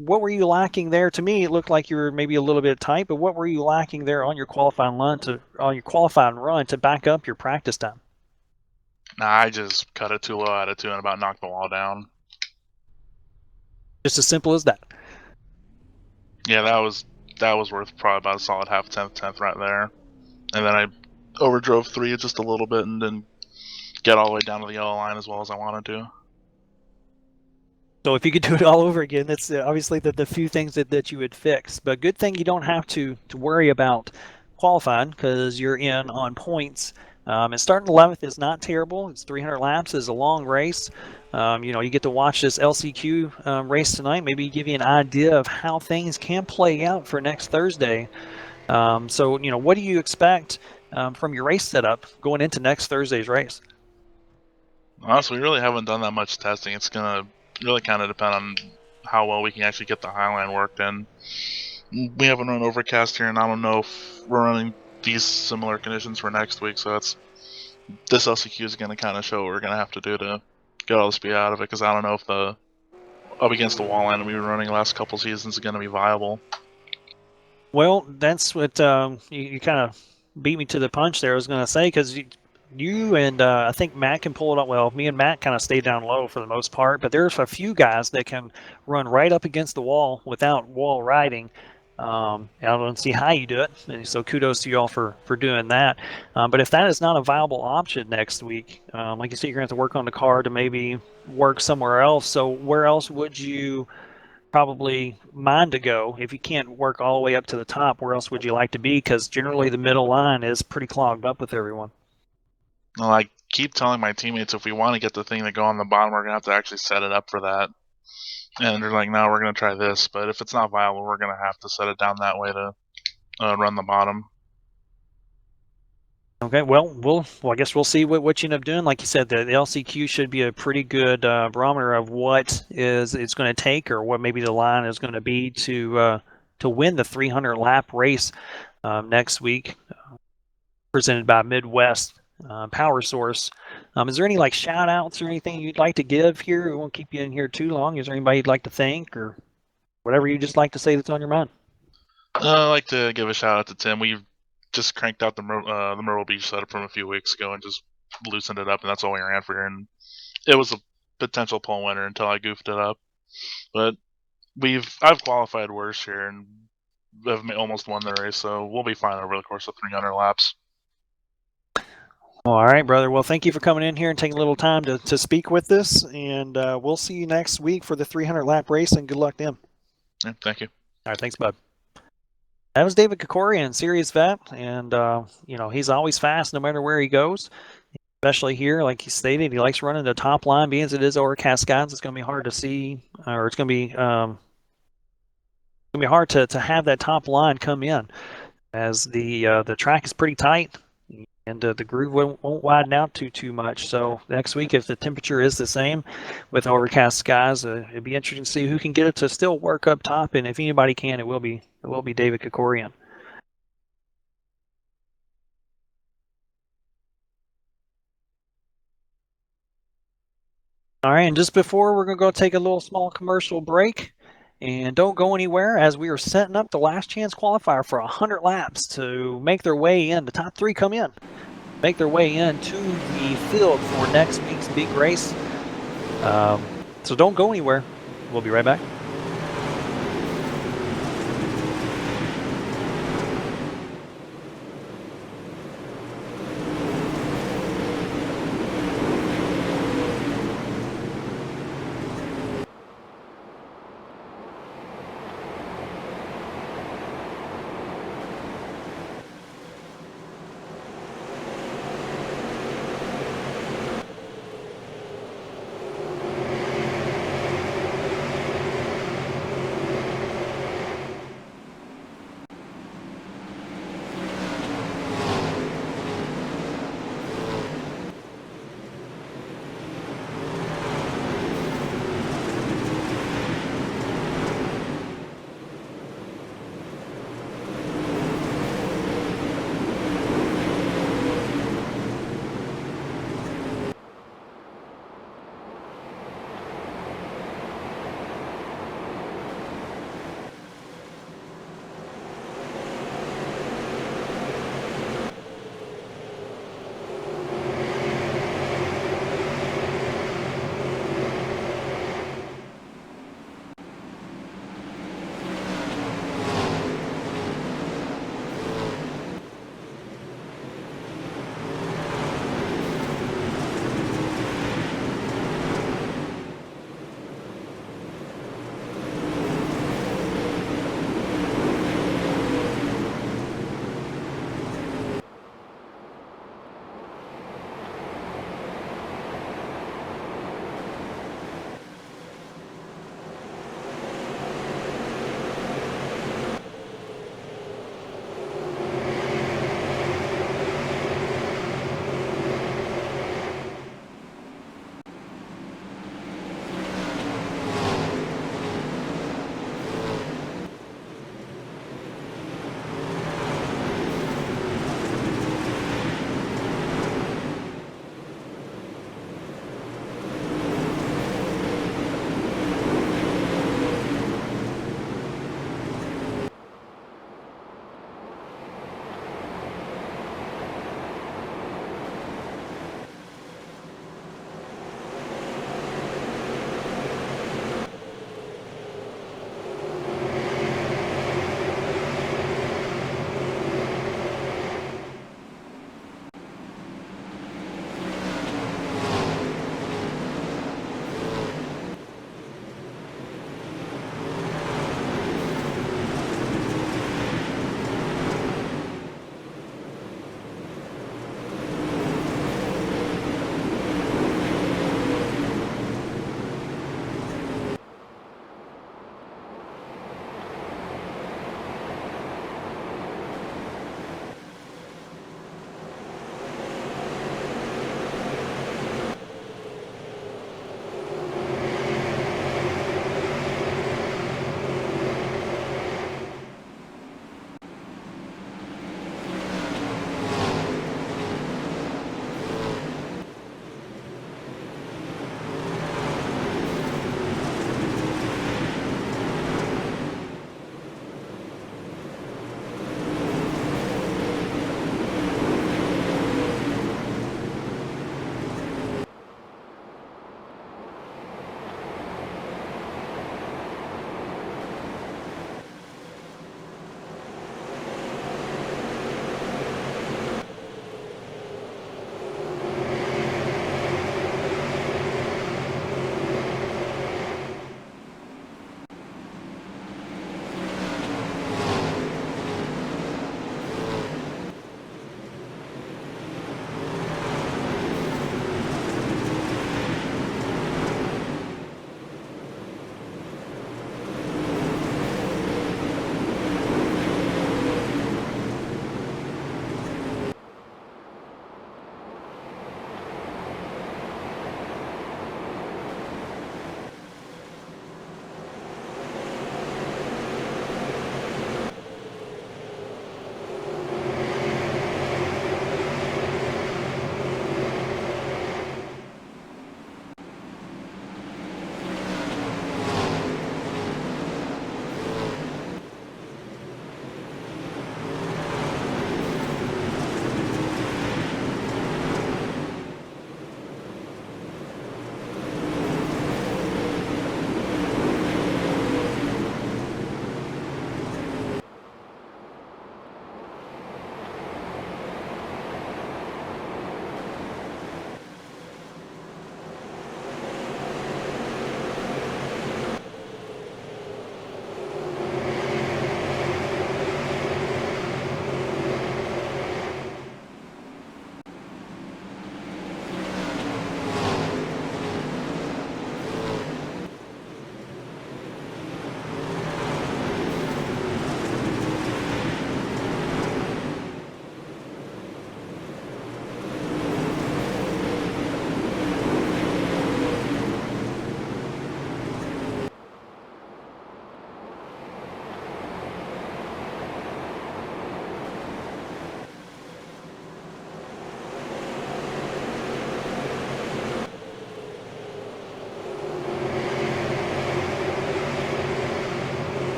What were you lacking there? To me, it looked like you were maybe a little bit tight, but what were you lacking there on your qualifying run to back up your practice time? Nah, I just cut it too low out of two and about knocked the wall down. Just as simple as that. Yeah, that was worth probably about a solid half tenth right there. And then I overdrove 3 just a little bit and didn't get all the way down to the yellow line as well as I wanted to. So if you could do it all over again, that's obviously the few things that you would fix. But good thing you don't have to worry about qualifying because you're in on points. And starting 11th is not terrible. It's 300 laps. It's a long race. You get to watch this LCQ race tonight. Maybe give you an idea of how things can play out for next Thursday. So what do you expect from your race setup going into next Thursday's race? Honestly, we really haven't done that much testing. It's going to really kind of depend on how well we can actually get the Highline worked in. We haven't run Overcast here, and I don't know if we're running these similar conditions for next week, so this LCQ is going to kind of show what we're going to have to do to get all the speed out of it, because I don't know if the up against the wall line we've been running the last couple seasons is going to be viable. Well, that's what you kind of beat me to the punch there, I was going to say, because you and I think Matt can pull it up. Well, me and Matt kind of stay down low for the most part, but there's a few guys that can run right up against the wall without wall riding. I don't see how you do it, and so kudos to you all for doing that. But if that is not a viable option next week, like you said, you're going to have to work on the car to maybe work somewhere else. So where else would you probably mind to go if you can't work all the way up to the top? Where else would you like to be? Because generally the middle line is pretty clogged up with everyone. Well, I keep telling my teammates if we want to get the thing to go on the bottom, we're going to have to actually set it up for that. And they're like, no, we're going to try this. But if it's not viable, we're going to have to set it down that way to run the bottom. Okay, well, I guess we'll see what you end up doing. Like you said, the LCQ should be a pretty good barometer of what it's going to take, or what maybe the line is going to be to win the 300 lap race next week, presented by Midwest Power Source. Is there any shout outs or anything you'd like to give here? We won't keep you in here too long. Is there anybody you'd like to thank, or whatever you just like to say that's on your mind? I'd like to give a shout out to Tim. We've just cranked out the Myrtle Beach setup from a few weeks ago and just loosened it up, and that's all we ran for here. And it was a potential pole winner until I goofed it up. But I've qualified worse here and have almost won the race, so we'll be fine over the course of 300 laps. All right, brother. Well, thank you for coming in here and taking a little time to speak with us, and we'll see you next week for the 300 lap race, and good luck to him. Yeah, thank you. All right, thanks, bud. That was David Kokorian, serious vet, and he's always fast no matter where he goes, especially here. Like he stated, he likes running the top line. Being as it is overcast skies, it's going to be hard to see, or it's going to be hard to have that top line come in, as the track is pretty tight, and the groove won't widen out too much. So next week, if the temperature is the same with overcast skies, it'd be interesting to see who can get it to still work up top, and if anybody can, it will be David Kokorian. All right, and just before we're going to go take a little small commercial break, And don't go anywhere, as we are setting up the last chance qualifier for 100 laps to make their way in. The top 3 come in, make their way into the field for next week's big race. So don't go anywhere. We'll be right back.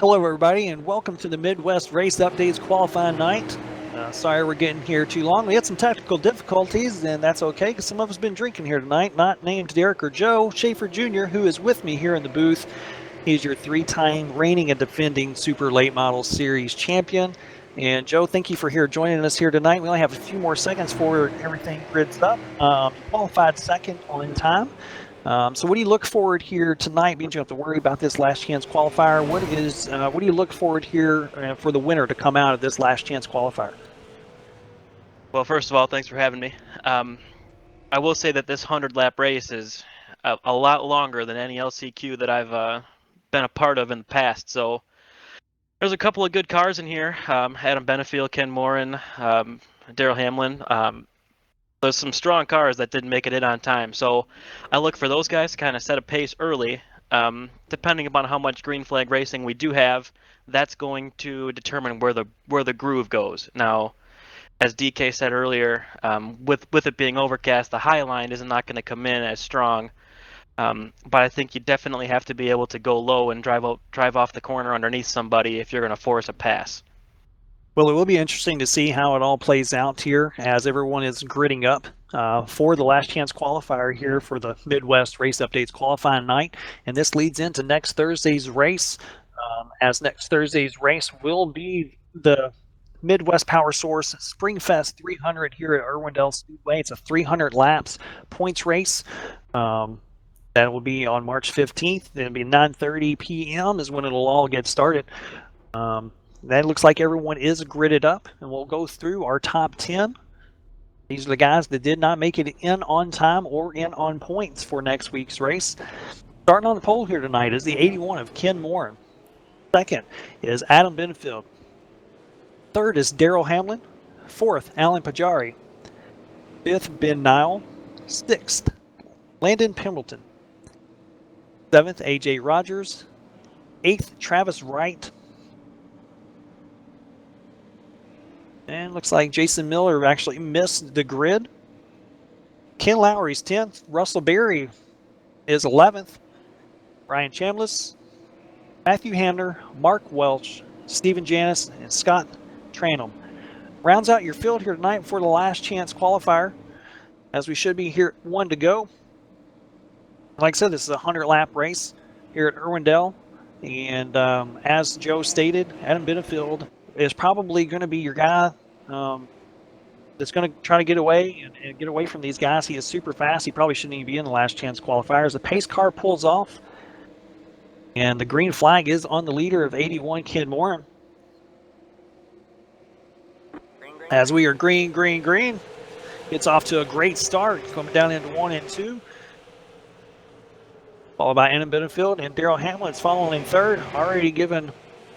Hello, everybody, and welcome to the Midwest Race Updates qualifying night. Sorry we're getting here too long. We had some technical difficulties, and that's okay because some of us have been drinking here tonight. Not named Derek or Joe. Schaefer Jr., who is with me here in the booth, he's your three-time reigning and defending Super Late Model Series champion. And Joe, thank you for joining us here tonight. We only have a few more seconds before everything grids up. Qualified second on time. So what do you look forward here tonight? Means you don't have to worry about this last chance qualifier. What do you look forward here for the winner to come out of this last chance qualifier? Well, first of all, thanks for having me. I will say that this 100-lap race is a lot longer than any LCQ that I've been a part of in the past. So there's a couple of good cars in here. Adam Benefield, Ken Morin, Daryl Hamlin. There's some strong cars that didn't make it in on time. So I look for those guys to kind of set a pace early. Depending upon how much green flag racing we do have, that's going to determine where the groove goes. Now, as DK said earlier, with it being overcast, the high line is not going to come in as strong. But I think you definitely have to be able to go low and drive off the corner underneath somebody if you're going to force a pass. Well, it will be interesting to see how it all plays out here as everyone is gridding up for the last chance qualifier here for the Midwest Race Updates qualifying night. And this leads into next Thursday's race, as next Thursday's race will be the Midwest Power Source Springfest 300 here at Irwindale Speedway. It's a 300 laps points race. That will be on March 15th. It'll be 9:30 p.m. is when it'll all get started. That looks like everyone is gridded up, and we'll go through our top 10. These are the guys that did not make it in on time or in on points for next week's race. Starting on the pole here tonight is the 81 of Ken Morin. Second is Adam Benefield. Third is Daryl Hamlin. Fourth, Alan Pajari. Fifth, Ben Nile. Sixth, Landon Pendleton. Seventh, AJ Rogers. Eighth, Travis Wright. And looks like Jason Miller actually missed the grid. Ken Lowry's 10th. Russell Berry is 11th. Ryan Chambliss, Matthew Hamner, Mark Welch, Stephen Janis, and Scott Tranum. Rounds out your field here tonight for the last chance qualifier, as we should be here at 1 to go. Like I said, this is a 100-lap race here at Irwindale. And as Joe stated, Adam Benefield is probably going to be your guy that's going to try to get away and get away from these guys. He is super fast. He probably shouldn't even be in the last chance qualifiers. The pace car pulls off, and the green flag is on the leader of 81, Ken Morin. As we are green, gets off to a great start, coming down into 1 and 2. Followed by Adam Benefield, and Daryl Hamlin's following in third, already given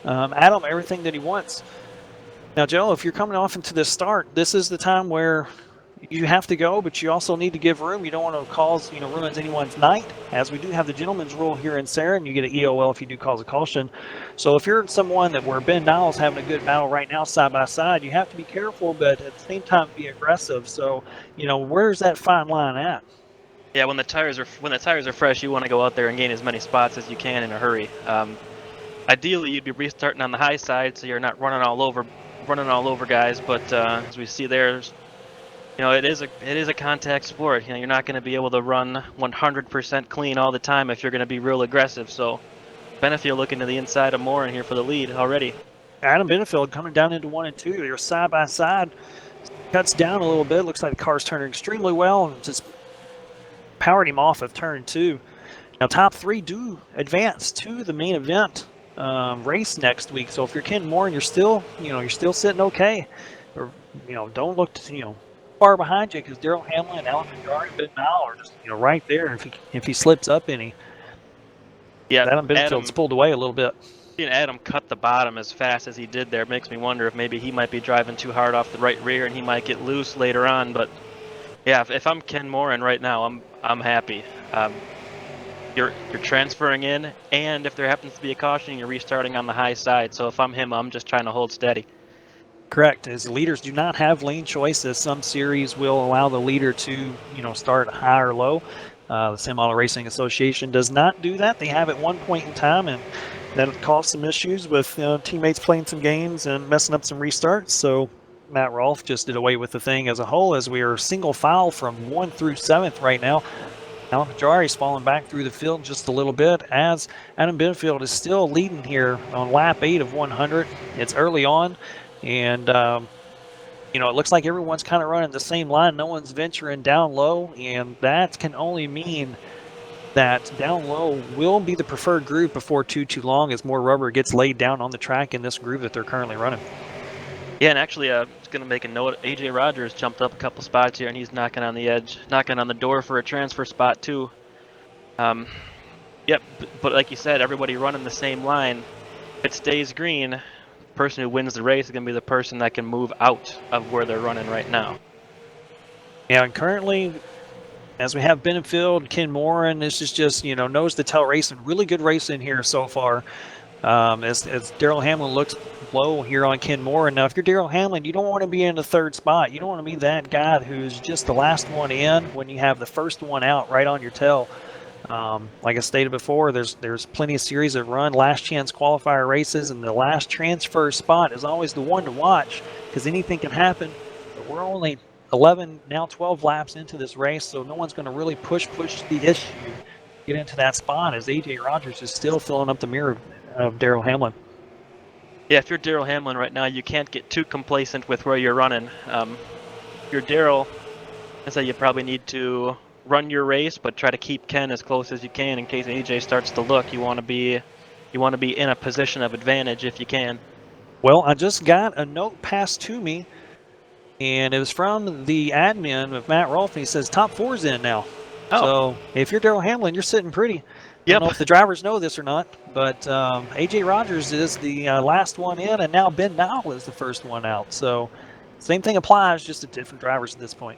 Adam everything that he wants. Now, Joe, if you're coming off into this start, this is the time where you have to go, but you also need to give room. You don't want to cause, ruins anyone's night, as we do have the gentleman's rule here in SARA, and you get an EOL if you do cause a caution. So if you're someone where Ben Niles having a good battle right now side by side, you have to be careful, but at the same time be aggressive. So, where's that fine line at? Yeah, when the tires are fresh, you want to go out there and gain as many spots as you can in a hurry. Ideally, you'd be restarting on the high side, so you're not running all over guys. But as we see there, it is a contact sport. You're not going to be able to run 100% clean all the time if you're going to be real aggressive. So Benefield looking to the inside of Morin here for the lead already. Adam Benefield coming down into 1 and 2. They're side by side. Cuts down a little bit. Looks like the car's turning extremely well. Just powered him off of turn 2. Now, top 3 do advance to the main event race next week. So if you're Ken Morin, you're still sitting okay. Or don't look far behind you, because Daryl Hamlin and Alan Pajari and Ben Nile are just right there. If he slips up any, Adam Benefield's pulled away a little bit. Seeing Adam cut the bottom as fast as he did there makes me wonder if maybe he might be driving too hard off the right rear and he might get loose later on. But yeah, if I'm Ken Morin right now, I'm happy. You're transferring in, and if there happens to be a caution, you're restarting on the high side. So if I'm him, I'm just trying to hold steady. Correct. As leaders do not have lane choice, as some series will allow the leader to start high or low. The Sim Auto Racing Association does not do that. They have at one point in time, and that caused some issues with teammates playing some games and messing up some restarts. So Matt Rolfe just did away with the thing as a whole, as we are single file from 1 through 7th right now. Alan Pajari's falling back through the field just a little bit, as Adam Benfield is still leading here on lap 8 of 100. It's early on, and it looks like everyone's kind of running the same line. No one's venturing down low, and that can only mean that down low will be the preferred groove before too long, as more rubber gets laid down on the track in this groove that they're currently running. Yeah, and actually, I was going to make a note. AJ Rogers jumped up a couple spots here, and he's knocking on the edge, knocking on the door for a transfer spot too. Yep, but like you said, everybody running the same line. If it stays green, the person who wins the race is going to be the person that can move out of where they're running right now. Yeah, and currently, as we have Benfield, Ken Moran, this is just, nose to tail racing. Really good racing here so far. As Daryl Hamlin looks low here on Ken Moran. Now, if you're Daryl Hamlin, you don't want to be in the 3rd spot. You don't want to be that guy who's just the last one in when you have the first one out right on your tail. Like I stated before, there's plenty of series that run last chance qualifier races, and the last transfer spot is always the one to watch, because anything can happen. But we're only 11, now 12 laps into this race, so no one's going to really push the issue, get into that spot, as AJ Rogers is still filling up the mirror of Daryl Hamlin. Yeah, if you're Daryl Hamlin right now, you can't get too complacent with where you're running. If you're Daryl, I say you probably need to run your race, but try to keep Ken as close as you can in case AJ starts to look. You want to be in a position of advantage if you can. Well, I just got a note passed to me, and it was from the admin of Matt Rolfe. He says top 4's in now. Oh. So if you're Daryl Hamlin, you're sitting pretty. I Yep. don't know if the drivers know this or not, but AJ Rogers is the last one in, and now Ben Nowell is the first one out. So same thing applies, just to different drivers at this point.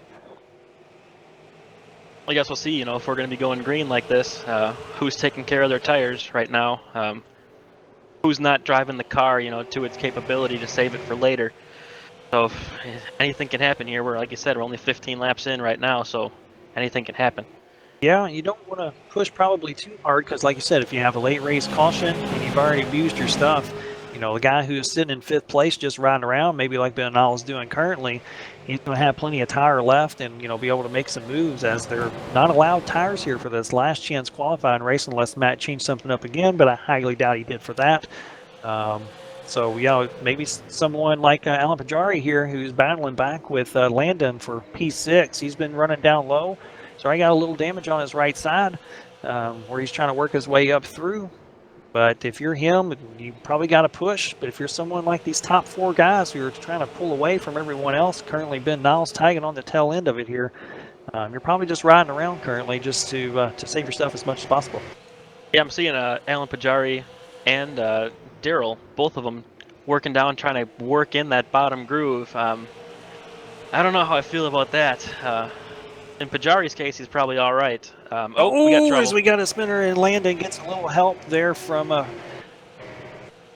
I guess we'll see, if we're going to be going green like this, who's taking care of their tires right now, who's not driving the car, to its capability to save it for later. So if anything can happen here. Like you said, we're only 15 laps in right now, so anything can happen. Yeah, you don't want to push probably too hard, because like you said, if you have a late race caution and you've already abused your stuff, the guy who's sitting in 5th place just riding around, maybe like Ben Nowell is doing currently, he's going to have plenty of tire left and, be able to make some moves, as they're not allowed tires here for this last chance qualifying race unless Matt changed something up again, but I highly doubt he did for that. So, maybe someone like Alan Pajari here, who's battling back with Landon for P6. He's been running down low. So I got a little damage on his right side where he's trying to work his way up through. But if you're him, you probably got to push. But if you're someone like these top 4 guys who are trying to pull away from everyone else, currently Ben Niles tagging on the tail end of it here, you're probably just riding around currently just to save yourself as much as possible. Yeah, I'm seeing Alan Pajari and Daryl, both of them working down, trying to work in that bottom groove. I don't know how I feel about that. In Pajari's case, he's probably all right. We got trouble. As we got a spinner, and Landon gets a little help there from,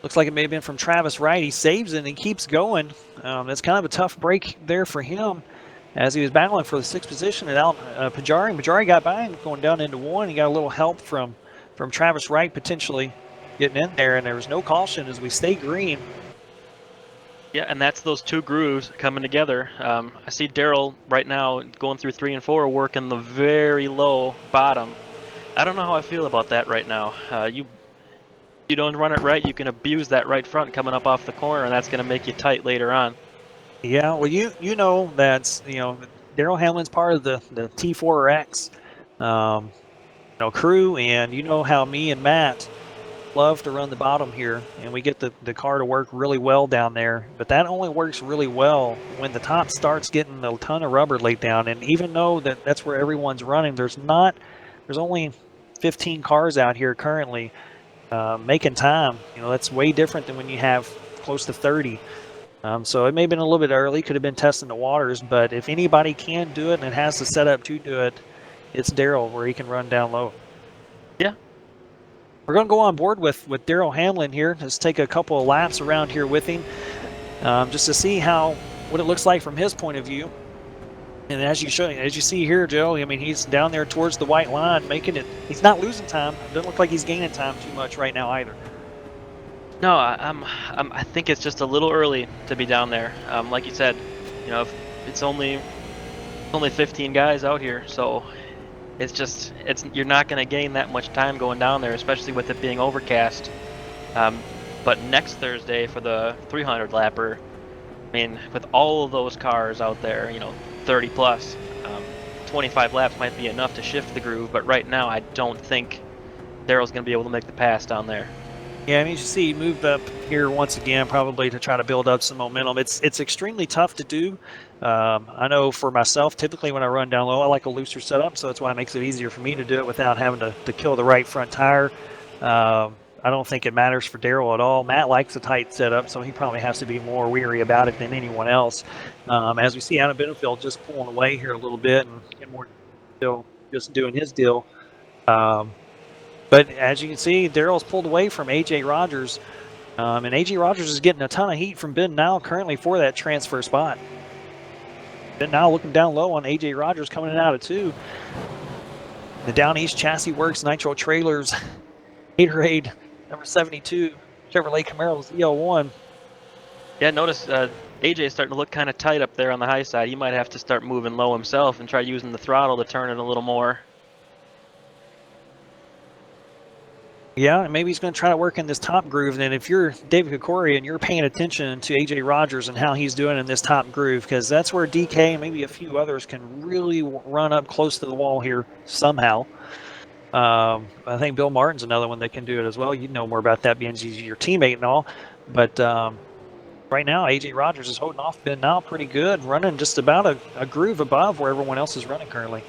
looks like it may have been from Travis Wright. He saves it and he keeps going. It's kind of a tough break there for him, as he was battling for the 6th position at Pajari. Pajari got by him going down into 1. He got a little help from Travis Wright potentially getting in there, and there was no caution as we stay green. Yeah, and that's those 2 grooves coming together. I see Daryl right now going through 3 and 4, working the very low bottom. I don't know how I feel about that right now. You don't run it right, you can abuse that right front coming up off the corner, and that's going to make you tight later on. Yeah, well, you know that's Daryl Hamlin's part of the T4X crew, and you know how me and Matt love to run the bottom here, and we get the car to work really well down there, but that only works really well when the top starts getting a ton of rubber laid down. And even though that's where everyone's running, there's only 15 cars out here currently making time. That's way different than when you have close to 30. So it may have been a little bit early, could have been testing the waters, but if anybody can do it and has the setup to do it, it's Daryl, where he can run down low. Yeah. We're going to go on board with Daryl Hamlin here. Let's take a couple of laps around here with him, just to see what it looks like from his point of view. And as you see here, Joe, he's down there towards the white line, making it. He's not losing time. It doesn't look like he's gaining time too much right now either. No, I think it's just a little early to be down there. Like you said, if it's only 15 guys out here, so you're not going to gain that much time going down there, especially with it being overcast. But next Thursday for the 300 lapper, I mean, with all of those cars out there, 30 plus, 25 laps might be enough to shift the groove. But right now, I don't think Daryl's going to be able to make the pass down there. Yeah, I mean, you see, he moved up here once again, probably to try to build up some momentum. It's extremely tough to do. I know for myself, typically when I run down low, I like a looser setup, so that's why it makes it easier for me to do it without having to kill the right front tire. I don't think it matters for Daryl at all. Matt likes a tight setup, so he probably has to be more weary about it than anyone else. As we see Adam Benefield just pulling away here a little bit and more still just doing his deal. But as you can see, Daryl's pulled away from A.J. Rogers, and A.J. Rogers is getting a ton of heat from Ben Nile currently for that transfer spot. Ben Nile looking down low on A.J. Rogers coming in out of 2. The Down East Chassis Works Nitro Trailers Gatorade number 72 Chevrolet Camaro ZL1. Yeah, notice AJ is starting to look kind of tight up there on the high side. He might have to start moving low himself and try using the throttle to turn it a little more. Yeah, and maybe he's going to try to work in this top groove. And then if you're David Kokori and you're paying attention to A.J. Rogers and how he's doing in this top groove, because that's where DK and maybe a few others can really run up close to the wall here somehow. I think Bill Martin's another one that can do it as well. You know more about that being he's your teammate and all. But right now, A.J. Rogers is holding off Ben Nile pretty good, running just about a groove above where everyone else is running currently.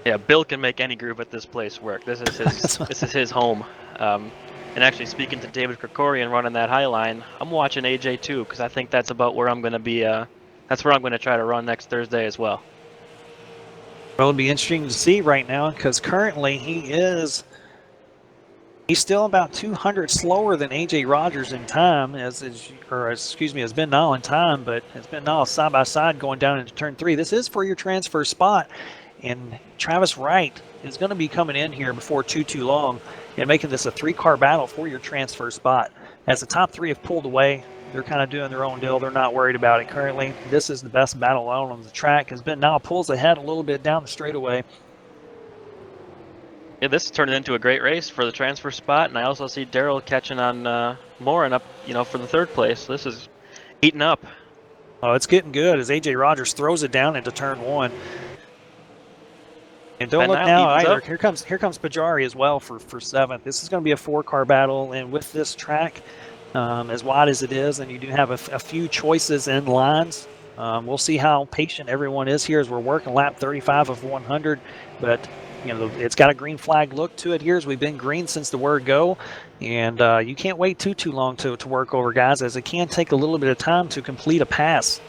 Yeah, Bill can make any groove at this place work. This is his this is his home. And actually, speaking to David Krikorian running that high line, I'm watching AJ too because I think that's about where I'm going to be. That's where I'm going to try to run next Thursday as well. Well, it'll be interesting to see right now because currently he's still about 200 slower than A.J. Rogers in time, as Ben Nile in time, but as Ben Nile side by side going down into turn 3. This is for your transfer spot, and Travis Wright is going to be coming in here before too long and making this a 3-car battle for your transfer spot. As the top 3 have pulled away, they're kind of doing their own deal. They're not worried about it currently. This is the best battle out on the track as Ben Nile pulls ahead a little bit down the straightaway. Yeah, this is turning into a great race for the transfer spot, and I also see Daryl catching on Morin up, for the 3rd place. This is heating up. Oh, it's getting good as A.J. Rogers throws it down into turn 1. And don't look now either. Here comes Pajari as well for 7th. This is going to be a 4-car battle, and with this track as wide as it is, and you do have a few choices in lines. We'll see how patient everyone is here as we're working lap 35 of 100, but it's got a green flag look to it here as we've been green since the word go, and you can't wait too long to work over, guys, as it can take a little bit of time to complete a pass.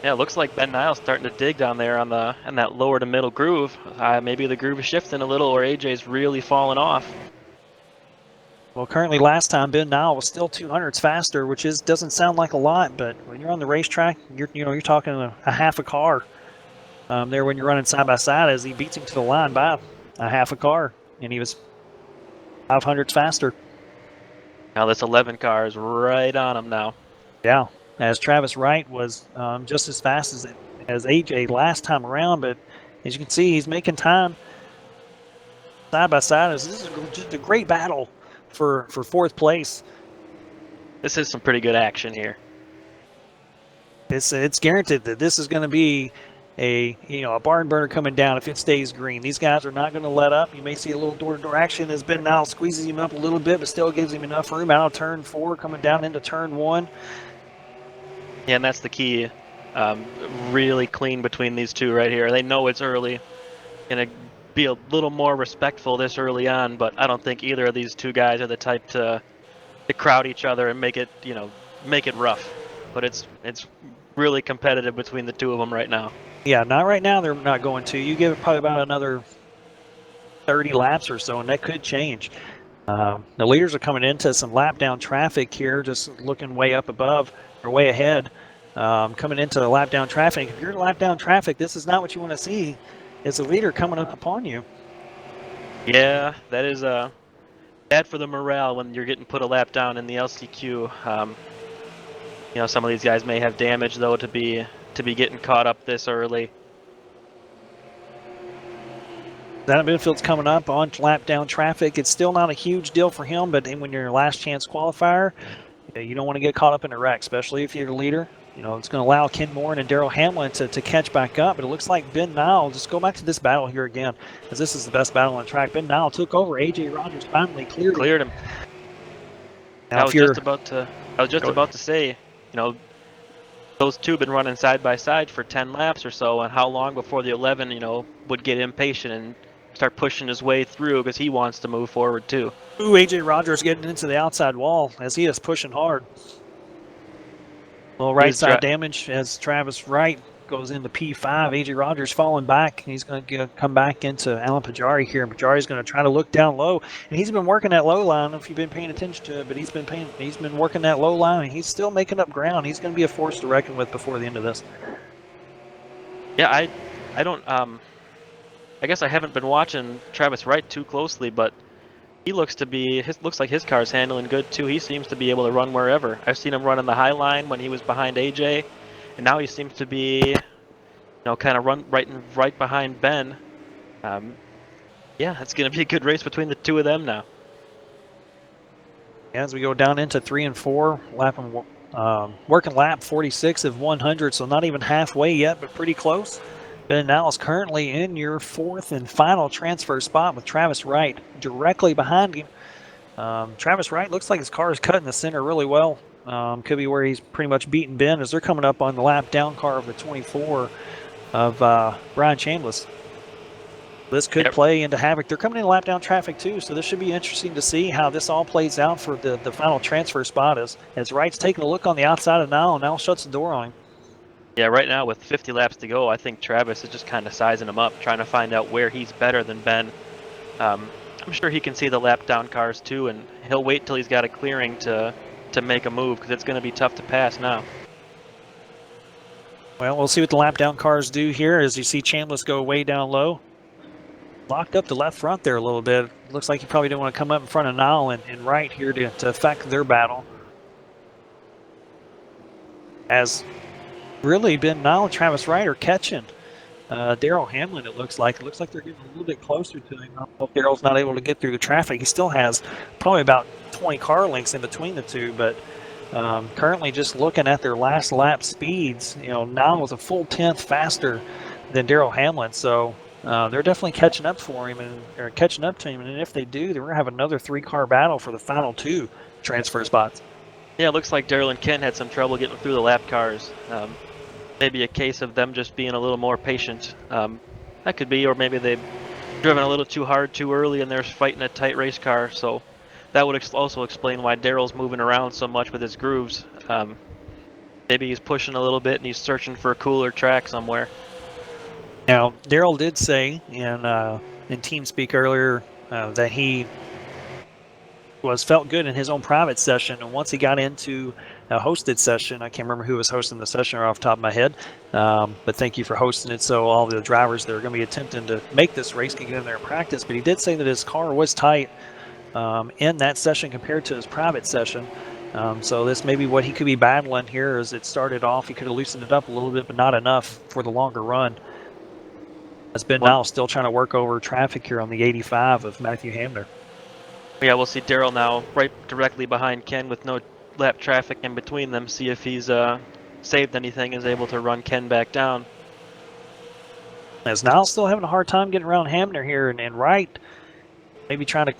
Yeah, it looks like Ben Nile's starting to dig down there in that lower to middle groove. Maybe the groove is shifting a little, or AJ's really falling off. Well, currently last time Ben Nile was still 200s faster, which doesn't sound like a lot, but when you're on the racetrack, you're talking a half a car there when you're running side by side as he beats him to the line by a half a car, and he was 500s faster. Now this 11 car is right on him now. Yeah, as Travis Wright was just as fast as AJ last time around, but as you can see, he's making time side by side. This is just a great battle for 4th place. This is some pretty good action here. It's guaranteed that this is going to be a barn burner coming down if it stays green. These guys are not going to let up. You may see a little door-to-door action as Ben Nile squeezes him up a little bit, but still gives him enough room out of turn 4, coming down into turn 1. Yeah, and that's the key. Really clean between these two right here. They know it's early. Going to be a little more respectful this early on, but I don't think either of these two guys are the type to crowd each other and make it rough. But it's really competitive between the two of them right now. Yeah, not right now. They're not going to. You give it probably about another 30 laps or so, and that could change. The leaders are coming into some lap down traffic here, just looking way up above or way ahead. Coming into the lap down traffic. If you're in lap down traffic, this is not what you want to see. It's a leader coming up upon you. Yeah, that is bad for the morale when you're getting put a lap down in the LCQ. You know, some of these guys may have damage though to be getting caught up this early. That midfield's coming up on lap down traffic. It's still not a huge deal for him, but when you're your last chance qualifier, you don't want to get caught up in a wreck, especially if you're the leader. You know, it's going to allow Ken Moore and Daryl Hamlin to catch back up. But it looks like Ben Nile, just go back to this battle here again, because this is the best battle on the track. Ben Nile took over. AJ Rogers finally cleared him. Now, I was just about to say, you know, those two have been running side by side for 10 laps or so, and how long before the 11, you know, would get impatient and start pushing his way through because he wants to move forward too. Ooh, AJ Rogers getting into the outside wall as he is pushing hard. Little right side damage as Travis Wright goes into P5. AJ Rogers falling back. He's going to come back into Alan Pajari here. Pajari's going to try to look down low, and he's been working that low line. I don't know if you've been paying attention to it, but he's been working that low line, and he's still making up ground. He's going to be a force to reckon with before the end of this. Yeah, I don't. I guess I haven't been watching Travis Wright too closely, but he looks like his car's handling good too. He seems to be able to run wherever. I've seen him run on the high line when he was behind AJ, and now he seems to be, you know, kind of run right behind Ben. Yeah, it's going to be a good race between the two of them now. As we go down into 3 and 4, working lap 46 of 100, so not even halfway yet, but pretty close. Ben Nile is currently in your 4th and final transfer spot with Travis Wright directly behind him. Travis Wright looks like his car is cutting the center really well. Could be where he's pretty much beaten Ben as they're coming up on the lap down car of the 24 of Brian Chambliss. This could play into havoc. They're coming in lap down traffic too, so this should be interesting to see how this all plays out for the final transfer spot as Wright's taking a look on the outside of Nile, and Nile shuts the door on him. Yeah, right now with 50 laps to go, I think Travis is just kind of sizing him up, trying to find out where he's better than Ben. I'm sure he can see the lap down cars too, and he'll wait till he's got a clearing to make a move, because it's going to be tough to pass now. Well, we'll see what the lap down cars do here as you see Chambliss go way down low. Locked up the left front there a little bit. Looks like he probably didn't want to come up in front of Nile and Wright here to affect their battle. As really Ben Nile and Travis Wright are catching Daryl Hamlin, it looks like. It looks like they're getting a little bit closer to him. I hope Daryl's not able to get through the traffic. He still has probably about 20 car lengths in between the two, but currently just looking at their last lap speeds, you know, Nile was a full 10th faster than Daryl Hamlin, so they're definitely catching up for him and catching up to him. And if they do, then we're going to have another 3-car battle for the final 2 transfer spots. Yeah, it looks like Daryl and Ken had some trouble getting through the lap cars. Maybe a case of them just being a little more patient. That could be, or maybe they've driven a little too hard too early and they're fighting a tight race car. So that would also explain why Daryl's moving around so much with his grooves. Maybe he's pushing a little bit and he's searching for a cooler track somewhere. Now, Daryl did say in TeamSpeak earlier that he felt good in his own private session, and once he got into a hosted session, I can't remember who was hosting the session off the top of my head, but thank you for hosting it, so all the drivers that are going to be attempting to make this race can get in there and practice. But he did say that his car was tight in that session compared to his private session. So this may be what he could be battling here as it started off. He could have loosened it up a little bit, but not enough for the longer run. As Ben Nile still trying to work over traffic here on the 85 of Matthew Hamner. Yeah, we'll see Daryl now right directly behind Ken with no lap traffic in between them. See if he's saved anything, is able to run Ken back down. As Nile's still having a hard time getting around Hamner here, and Wright maybe trying to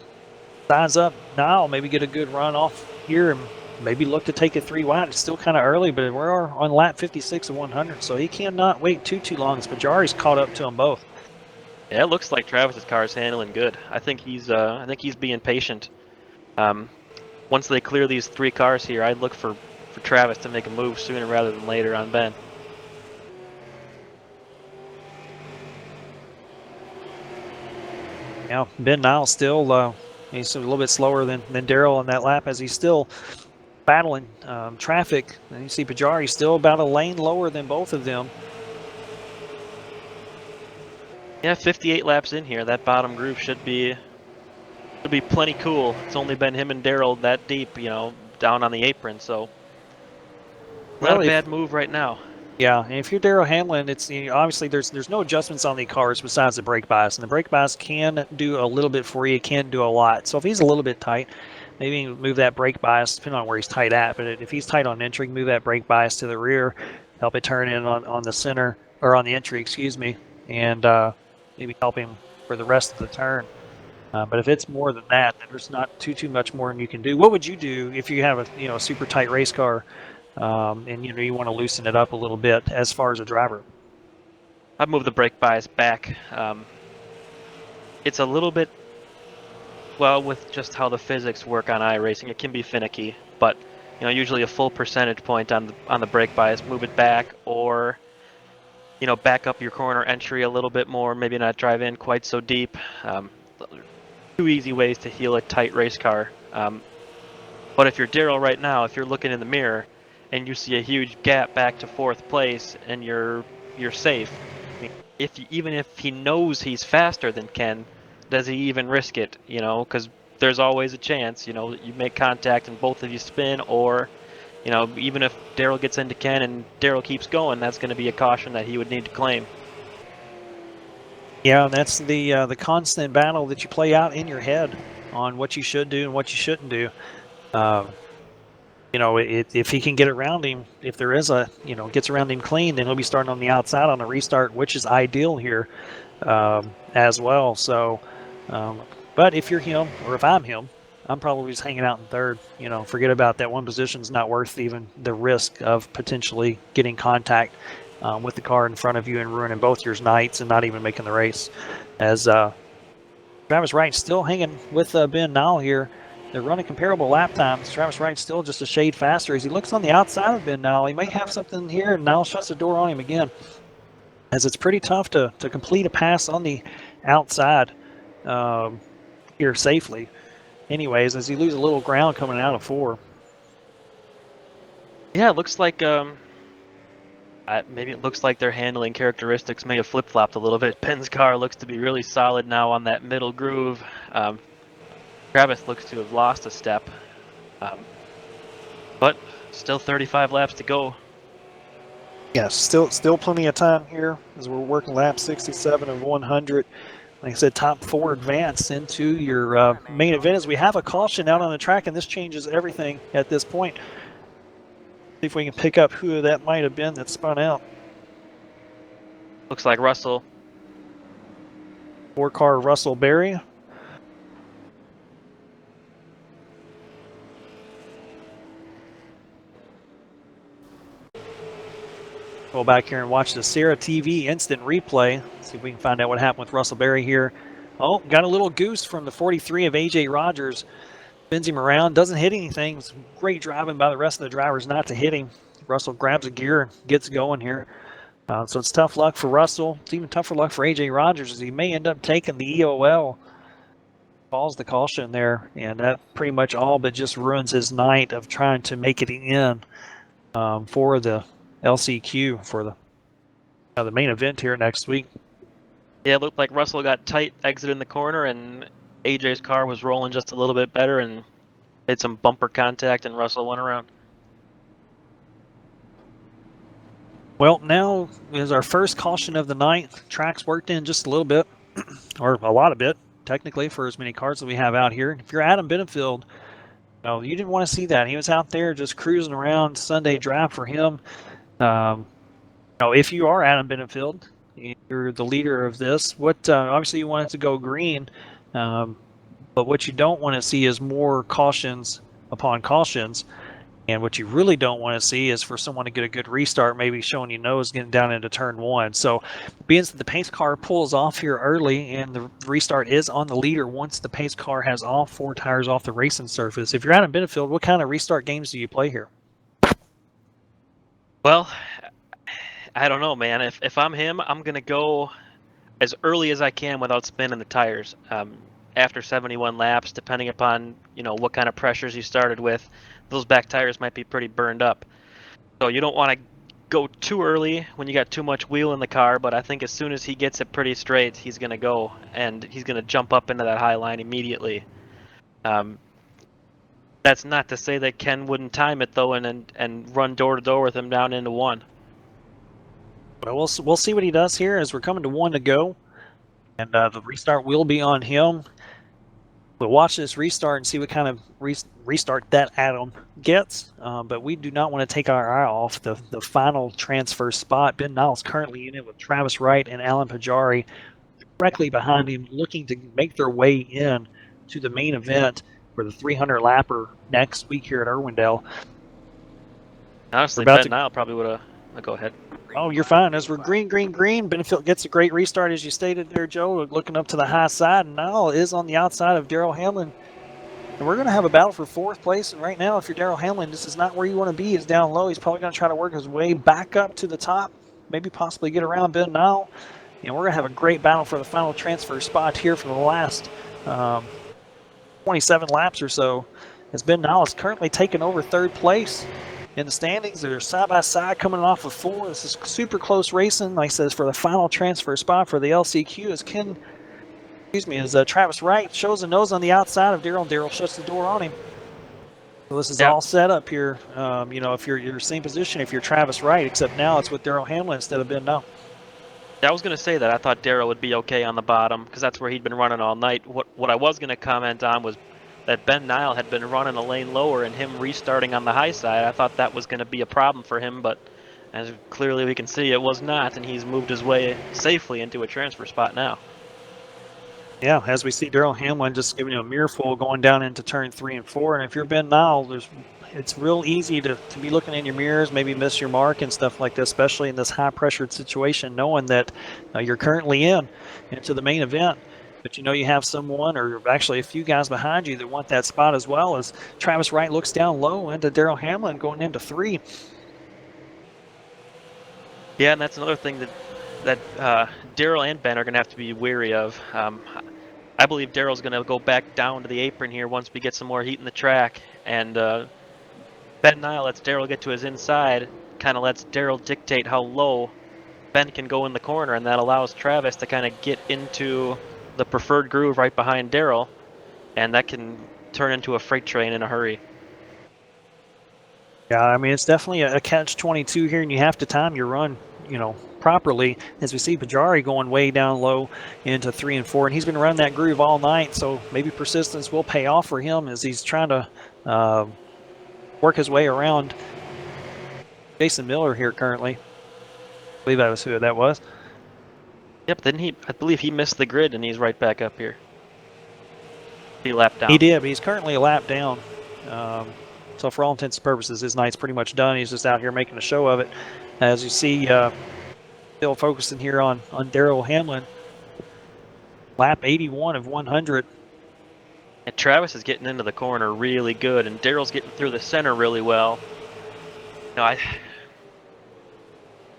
size up Nile, maybe get a good run off here, and maybe look to take it 3 wide. It's still kind of early, but we're on lap 56 of 100, so he cannot wait too long. As Pajari's caught up to them both. Yeah, it looks like Travis's car is handling good. I think he's being patient. Once they clear these 3 cars here, I'd look for Travis to make a move sooner rather than later on Ben. Now, Ben Nile still, he's a little bit slower than Daryl on that lap as he's still battling traffic. And you see Pajari still about a lane lower than both of them. Yeah, 58 laps in here. That bottom group should be It'll be plenty cool. It's only been him and Daryl that deep, down on the apron, so not a bad move right now. Yeah, and if you're Daryl Hamlin, it's obviously there's no adjustments on the cars besides the brake bias, and the brake bias can do a little bit for you. It can do a lot. So if he's a little bit tight, maybe move that brake bias, depending on where he's tight at. But if he's tight on entry, move that brake bias to the rear, help it turn in on the center or on the entry, excuse me, and maybe help him for the rest of the turn. But if it's more than that, then there's not too much more than you can do. What would you do if you have a super tight race car? And you want to loosen it up a little bit as far as a driver? I'd move the brake bias back. It's a little bit, well, with just how the physics work on iRacing, it can be finicky. But usually a full percentage point on the brake bias, move it back, or back up your corner entry a little bit more. Maybe not drive in quite so deep. Two easy ways to heal a tight race car. But if you're Daryl right now, if you're looking in the mirror and you see a huge gap back to fourth place and you're safe, even if he knows he's faster than Ken, does he even risk it? Because there's always a chance. You make contact and both of you spin, or even if Daryl gets into Ken and Daryl keeps going, that's going to be a caution that he would need to claim. Yeah, that's the constant battle that you play out in your head on what you should do and what you shouldn't do. If he can get around him, if there is gets around him clean, then he'll be starting on the outside on a restart, which is ideal here as well. So, but if you're him, or if I'm him, I'm probably just hanging out in third. Forget about that one position's not worth even the risk of potentially getting contact with the car in front of you and ruining both your nights and not even making the race. As Travis Wright still hanging with Ben Nile here. They're running comparable lap times. Travis Wright's still just a shade faster as he looks on the outside of Ben Nile. He may have something here, and Nile shuts the door on him again. As it's pretty tough to complete a pass on the outside here safely. Anyways, as he loses a little ground coming out of 4. Yeah, it looks like maybe it looks like their handling characteristics may have flip-flopped a little bit. Ben's car looks to be really solid now on that middle groove. Travis looks to have lost a step, but still 35 laps to go. Yeah, still plenty of time here as we're working lap 67 of 100. Like I said, top 4 advance into your main event as we have a caution out on the track, and this changes everything at this point. See if we can pick up who that might have been that spun out. Looks like Russell. 4-car Russell Berry. Go back here and watch the SARA TV instant replay. See if we can find out what happened with Russell Berry here. Oh, got a little goose from the 43 of AJ Rogers. Spins him around, doesn't hit anything. It's great driving by the rest of the drivers not to hit him. Russell grabs a gear and gets going here. So it's tough luck for Russell. It's even tougher luck for AJ Rogers as he may end up taking the EOL. Falls the caution there, and that pretty much all but just ruins his night of trying to make it in for the LCQ for the main event here next week. Yeah, it looked like Russell got tight exiting the corner, and AJ's car was rolling just a little bit better and made some bumper contact, and Russell went around. Well, now is our first caution of the night. Track's worked in just a little bit, or a lot of bit, technically, for as many cars that we have out here. If you're Adam Benefield, you didn't want to see that. He was out there just cruising around. Sunday draft for him. If you are Adam Benefield, you're the leader of this. Obviously you want it to go green, but what you don't want to see is more cautions upon cautions. And what you really don't want to see is for someone to get a good restart, maybe showing you nose getting down into turn 1. So being that the pace car pulls off here early and the restart is on the leader once the pace car has all 4 tires off the racing surface. If you're Adam Benefield, what kind of restart games do you play here? Well, I don't know, man. If I'm him, I'm going to go as early as I can without spinning the tires. After 71 laps, depending upon, what kind of pressures you started with, those back tires might be pretty burned up. So you don't want to go too early when you got too much wheel in the car, but I think as soon as he gets it pretty straight, he's going to go, and he's going to jump up into that high line immediately. That's not to say that Ken wouldn't time it though, and run door to door with him down into 1. But we'll see what he does here as we're coming to 1 to go, and the restart will be on him. We'll watch this restart and see what kind of restart that Adam gets. But we do not want to take our eye off the final transfer spot. Ben Niles currently in it with Travis Wright and Alan Pajari directly behind him, looking to make their way in to the main event for the 300 lapper next week here at Irwindale. Honestly, Ben Nile probably would have. Go ahead. Oh, you're fine. As we're green. Benefield gets a great restart, as you stated there, Joe, looking up to the high side. And Nile is on the outside of Daryl Hamlin. And we're going to have a battle for 4th place. And right now, if you're Daryl Hamlin, this is not where you want to be. He's down low. He's probably going to try to work his way back up to the top, maybe possibly get around Ben Nile. And we're going to have a great battle for the final transfer spot here for the last 27 laps or so, as Ben Nile is currently taking over 3rd place in the standings. They're side by side coming off of 4. This is super close racing. Like I says, for the final transfer spot for the LCQ, as Travis Wright shows a nose on the outside of Daryl. Daryl shuts the door on him. So this is all set up here. If you're your same position, if you're Travis Wright, except now it's with Daryl Hamlin instead of Ben Nile. I was going to say that I thought Daryl would be okay on the bottom because that's where he'd been running all night. What I was going to comment on was that Ben Nile had been running a lane lower and him restarting on the high side. I thought that was going to be a problem for him, but as clearly we can see, it was not, and he's moved his way safely into a transfer spot now. Yeah, as we see Daryl Hamlin just giving you a mirrorful going down into turn 3 and 4. And if you're Ben Nile, it's real easy to be looking in your mirrors, maybe miss your mark and stuff like this, especially in this high-pressured situation, knowing that you're currently into the main event. But you have someone, or actually a few guys behind you that want that spot as well, as Travis Wright looks down low into Daryl Hamlin going into 3. Yeah, and that's another thing that Daryl and Ben are going to have to be wary of. I believe Daryl's going to go back down to the apron here once we get some more heat in the track, and Ben Nile lets Daryl get to his inside, kind of lets Daryl dictate how low Ben can go in the corner, and that allows Travis to kind of get into the preferred groove right behind Daryl, and that can turn into a freight train in a hurry. Yeah, I mean, it's definitely a catch-22 here, and you have to time your run, properly, as we see Pajari going way down low into 3 and 4, and he's been running that groove all night, so maybe persistence will pay off for him as he's trying to work his way around Jason Miller here currently. I believe that was who that was. Yep, I believe he missed the grid, and he's right back up here. He lapped down. He did, but he's currently a lap down. So for all intents and purposes, his night's pretty much done. He's just out here making a show of it. As you see, still focusing here on Daryl Hamlin. Lap 81 of 100. And Travis is getting into the corner really good, and Daryl's getting through the center really well.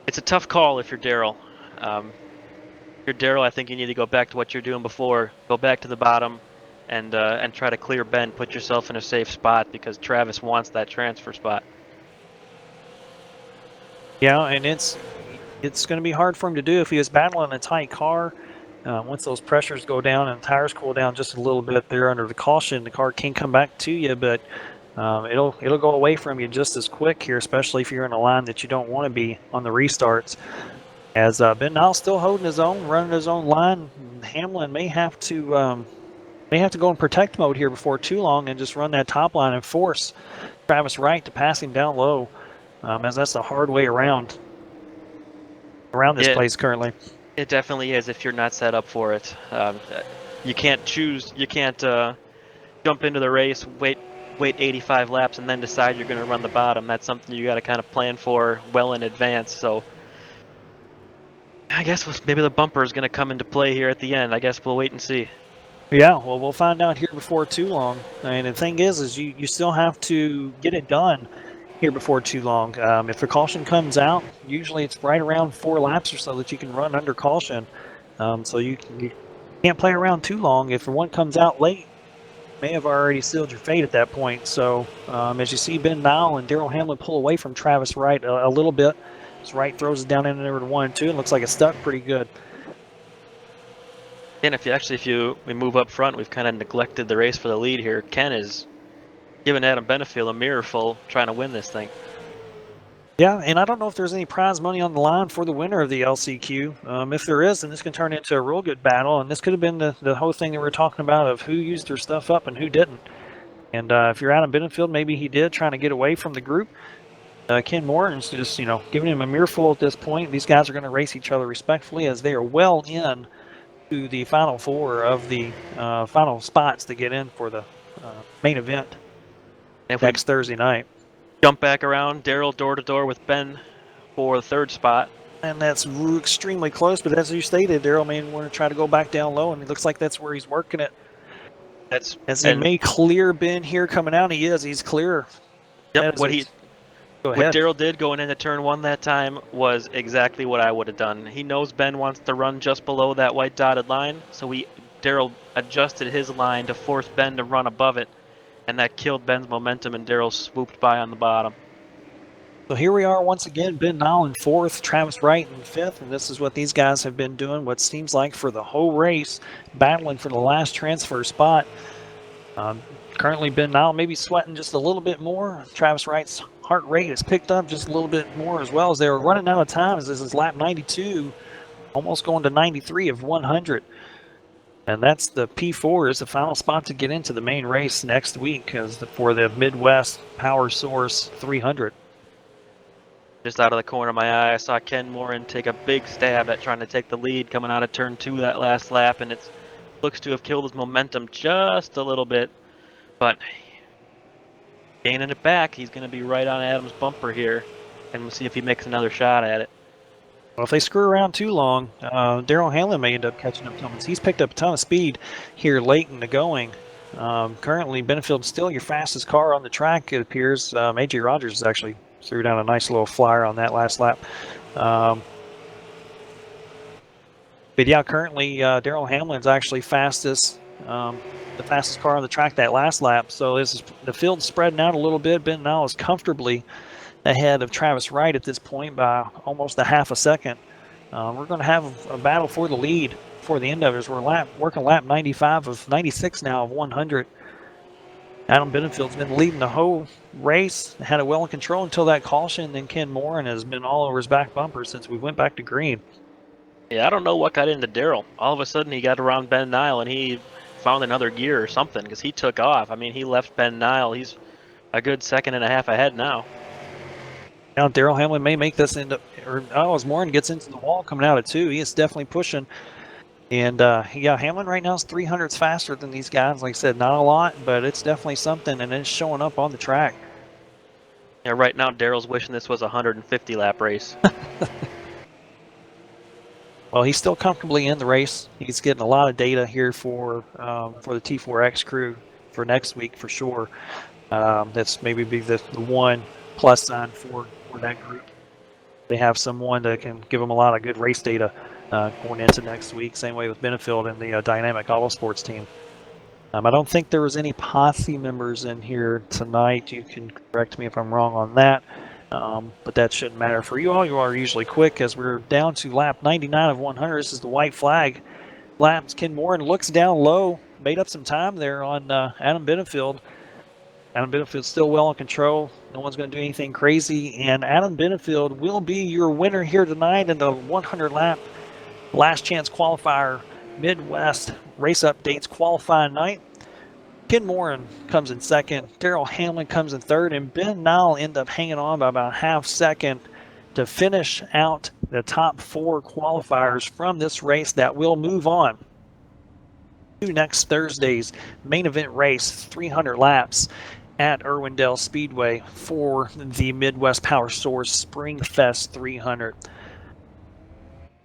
It's a tough call if you're Daryl. If you're Daryl, I think you need to go back to what you're doing before. Go back to the bottom and try to clear Ben. Put yourself in a safe spot because Travis wants that transfer spot. Yeah, and it's going to be hard for him to do if he is battling a tight car. Once those pressures go down and tires cool down just a little bit there under the caution, the car can come back to you, but it'll go away from you just as quick here, especially if you're in a line that you don't want to be on the restarts. As Ben Nile still holding his own, running his own line, Hamlin may have to go in protect mode here before too long and just run that top line and force Travis Wright to pass him down low, as that's the hard way around this place currently. It definitely is if you're not set up for it. You can't jump into the race, wait 85 laps, and then decide you're going to run the bottom. That's something you got to kind of plan for well in advance. So I guess maybe the bumper is going to come into play here at the end. I guess we'll wait and see. Yeah, well, we'll find out here before too long. And the thing is you still have to get it done here before too long. If the caution comes out, usually it's right around 4 laps or so that you can run under caution. So you can't play around too long. If one comes out late, you may have already sealed your fate at that point. So as you see Ben Nile and Daryl Hamlin pull away from Travis Wright a little bit, as Wright throws it down in there to 1 and 2, and looks like it's stuck pretty good. And if we move up front, we've kind of neglected the race for the lead here. Ken is giving Adam Benefield a mirror full, trying to win this thing. Yeah, and I don't know if there's any prize money on the line for the winner of the LCQ. If there is, then this can turn into a real good battle, and this could have been the whole thing that we were talking about of who used their stuff up and who didn't. And if you're Adam Benefield, maybe he did, trying to get away from the group. Ken Morin's just, giving him a mirrorful at this point. These guys are going to race each other respectfully as they are well in to the final four of the final spots to get in for the main event next Thursday night. Jump back around, Daryl door to door with Ben for the third spot. And that's extremely close, but as you stated, Daryl may want to try to go back down low, and it looks like that's where he's working it. As he may clear Ben here coming out, he is. He's clear. Yep, what Daryl did going into turn one that time was exactly what I would have done. He knows Ben wants to run just below that white dotted line, so Daryl adjusted his line to force Ben to run above it, and that killed Ben's momentum, and Daryl swooped by on the bottom. So here we are once again, Ben Nile in fourth, Travis Wright in fifth, and this is what these guys have been doing, what seems like for the whole race, battling for the last transfer spot. Currently, Ben Nile maybe sweating just a little bit more. Travis Wright's heart rate has picked up just a little bit more as well, as they were running out of time, as this is lap 92, almost going to 93 of 100. And that's the P4 is the final spot to get into the main race next week for the Midwest Power Source 300. Just out of the corner of my eye, I saw Ken Morin take a big stab at trying to take the lead coming out of turn 2 that last lap, and it looks to have killed his momentum just a little bit. But gaining it back, he's going to be right on Adam's bumper here, and we'll see if he makes another shot at it. Well, if they screw around too long, Daryl Hanlon may end up catching up to him. He's picked up a ton of speed here late in the going. Currently, Benefield's still your fastest car on the track, it appears. A.J. Rogers has actually threw down a nice little flyer on that last lap. But yeah, currently Daryl Hamlin's actually fastest, the fastest car on the track that last lap. So the field's spreading out a little bit. Ben Nile is comfortably ahead of Travis Wright at this point by almost a half a second. We're going to have a battle for the lead before the end of it, as we're working lap 96 now of 100. Adam Benefield's been leading the whole race, had it well in control until that caution. Then Ken Morin has been all over his back bumper since we went back to green. Yeah, I don't know what got into Daryl. All of a sudden, he got around Ben Nile and he found another gear or something, because he took off. I mean, he left Ben Nile. He's a good second and a half ahead now. Now Daryl Hamlin may make this end up, as Morin gets into the wall coming out of 2, he is definitely pushing. And yeah, Hamlin right now is 300s faster than these guys. Like I said, not a lot, but it's definitely something, and it's showing up on the track. Yeah, right now Daryl's wishing this was a 150 lap race. Well, he's still comfortably in the race. He's getting a lot of data here for the T4X crew for next week for sure. That's maybe be the one plus sign for that group. They have someone that can give them a lot of good race data going into next week. Same way with Benefield and the Dynamic Auto Sports team. I don't think there was any posse members in here tonight. You can correct me if I'm wrong on that. But that shouldn't matter for you all. You are usually quick, as we're down to lap 99 of 100. This is the white flag laps. Ken Morin looks down low, made up some time there on Adam Benefield. Adam Benefield's still well in control. No one's going to do anything crazy. And Adam Benefield will be your winner here tonight in the 100 lap last chance qualifier Midwest race updates qualifying night. Ken Morin comes in second, Daryl Hamlin comes in third, and Ben Nile end up hanging on by about a half second to finish out the top 4 qualifiers from this race that will move on to next Thursday's main event race, 300 laps at Irwindale Speedway for the Midwest Power Source Springfest 300.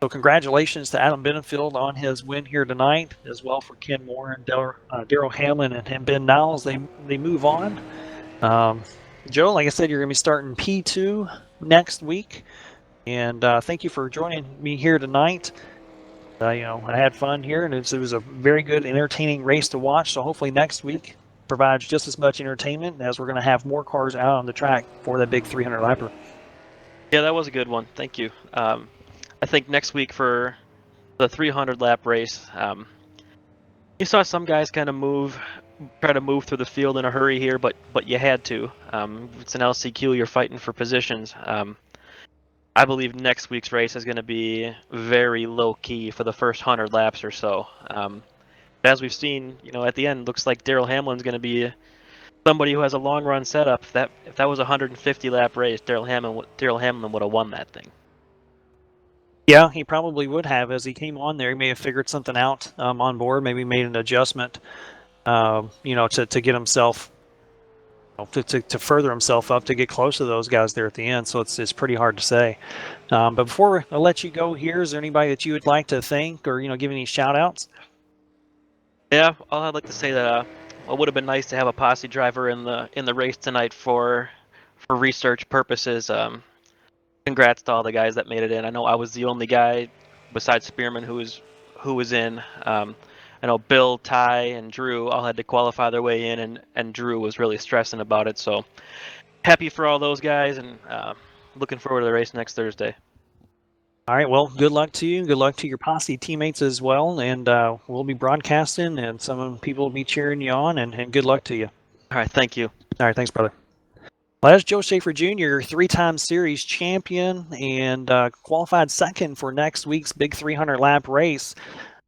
So congratulations to Adam Benefield on his win here tonight, as well for Ken Morin, Daryl Hamlin, and Ben Niles. They move on. Joe, like I said, you're going to be starting P2 next week, and thank you for joining me here tonight. I had fun here, and it was a very good, entertaining race to watch. So hopefully next week provides just as much entertainment, as we're going to have more cars out on the track for that big 300 lapper. Yeah, that was a good one. Thank you. I think next week for the 300 lap race, You saw some guys kind of try to move through the field in a hurry here, but you had to. It's an LCQ. You're fighting for positions. I believe next week's race is going to be very low key for the first 100 laps or so. As we've seen, at the end, looks like Daryl Hamlin's going to be somebody who has a long run setup. If that was a 150 lap race, Daryl Hamlin would have won that thing. Yeah, he probably would have. As he came on there, he may have figured something out on board, maybe made an adjustment, to get himself, to further himself up, to get close to those guys there at the end. So it's pretty hard to say. But before I let you go here, is there anybody that you would like to thank or, give any shout outs? Yeah, I'd like to say that it would have been nice to have a posse driver in the race tonight for research purposes. Congrats to all the guys that made it in. I know I was the only guy besides Spearman who was in. I know Bill, Ty, and Drew all had to qualify their way in, and Drew was really stressing about it. So happy for all those guys, and looking forward to the race next Thursday. All right, well, good luck to you. Good luck to your posse teammates as well. And we'll be broadcasting, and some people will be cheering you on, and good luck to you. All right, thank you. All right, thanks, brother. Well, that's Joe Schaefer Jr., three-time series champion, and qualified second for next week's big 300-lap race.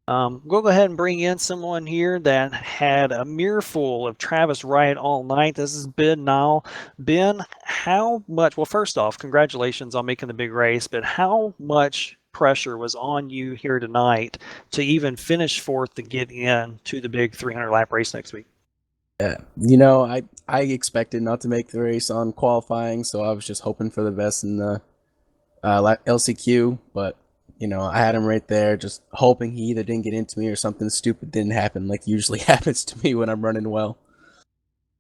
We'll go ahead and bring in someone here that had a mirrorful of Travis Wright all night. This is Ben Nile. Ben, how much, well, first off, congratulations on making the big race, but how much pressure was on you here tonight to even finish fourth to get in to the big 300-lap race next week? Yeah, I expected not to make the race on qualifying, so I was just hoping for the best in the LCQ, but I had him right there, just hoping he either didn't get into me or something stupid didn't happen, like usually happens to me when I'm running well.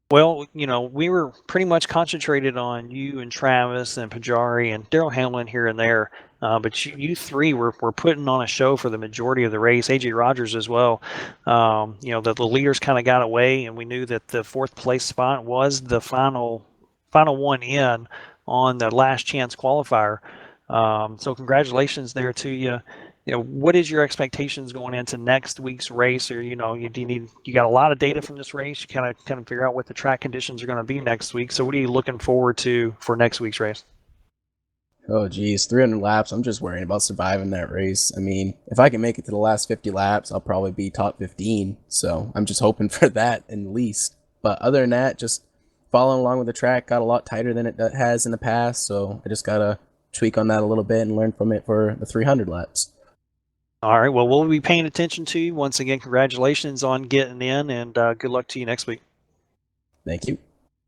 Well, we were pretty much concentrated on you and Travis and Pajari and Daryl Hamlin here and there, but you three were putting on a show for the majority of the race. AJ Rogers as well. The leaders kind of got away, and we knew that the fourth place spot was the final one in on the last chance qualifier. So congratulations there to you. What is your expectations going into next week's race? Or you got a lot of data from this race. You kind of figure out what the track conditions are going to be next week. So what are you looking forward to for next week's race? Oh geez, 300 laps. I'm just worrying about surviving that race. I mean, if I can make it to the last 50 laps, I'll probably be top 15. So I'm just hoping for that at least. But other than that, just following along with the track got a lot tighter than it has in the past. So I just gotta tweak on that a little bit and learn from it for the 300 laps. All right. Well, we'll be paying attention to you. Once again, congratulations on getting in, and good luck to you next week. Thank you.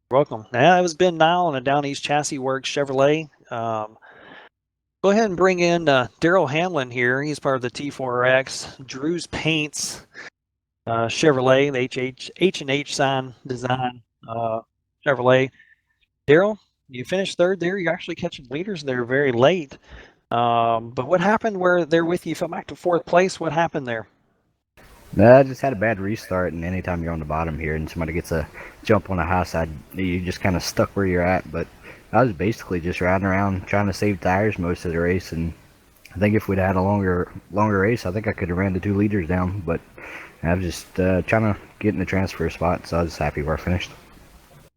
You're welcome. Now, it was Ben Nile on a Down East Chassis Works Chevrolet. Go ahead and bring in Daryl Hamlin here. He's part of the T4X. Drew's Paints Chevrolet, the H&H sign design Chevrolet. Daryl, you finished third there. You're actually catching leaders there very late. But what happened where they're with you? Fell back to fourth place. What happened there? I just had a bad restart, and anytime you're on the bottom here and somebody gets a jump on the high side, you just kind of stuck where you're at. But I was basically just riding around trying to save tires most of the race, and I think if we'd had a longer race, I think I could have ran the 2 leaders down. But I was just trying to get in the transfer spot, so I was happy where I finished.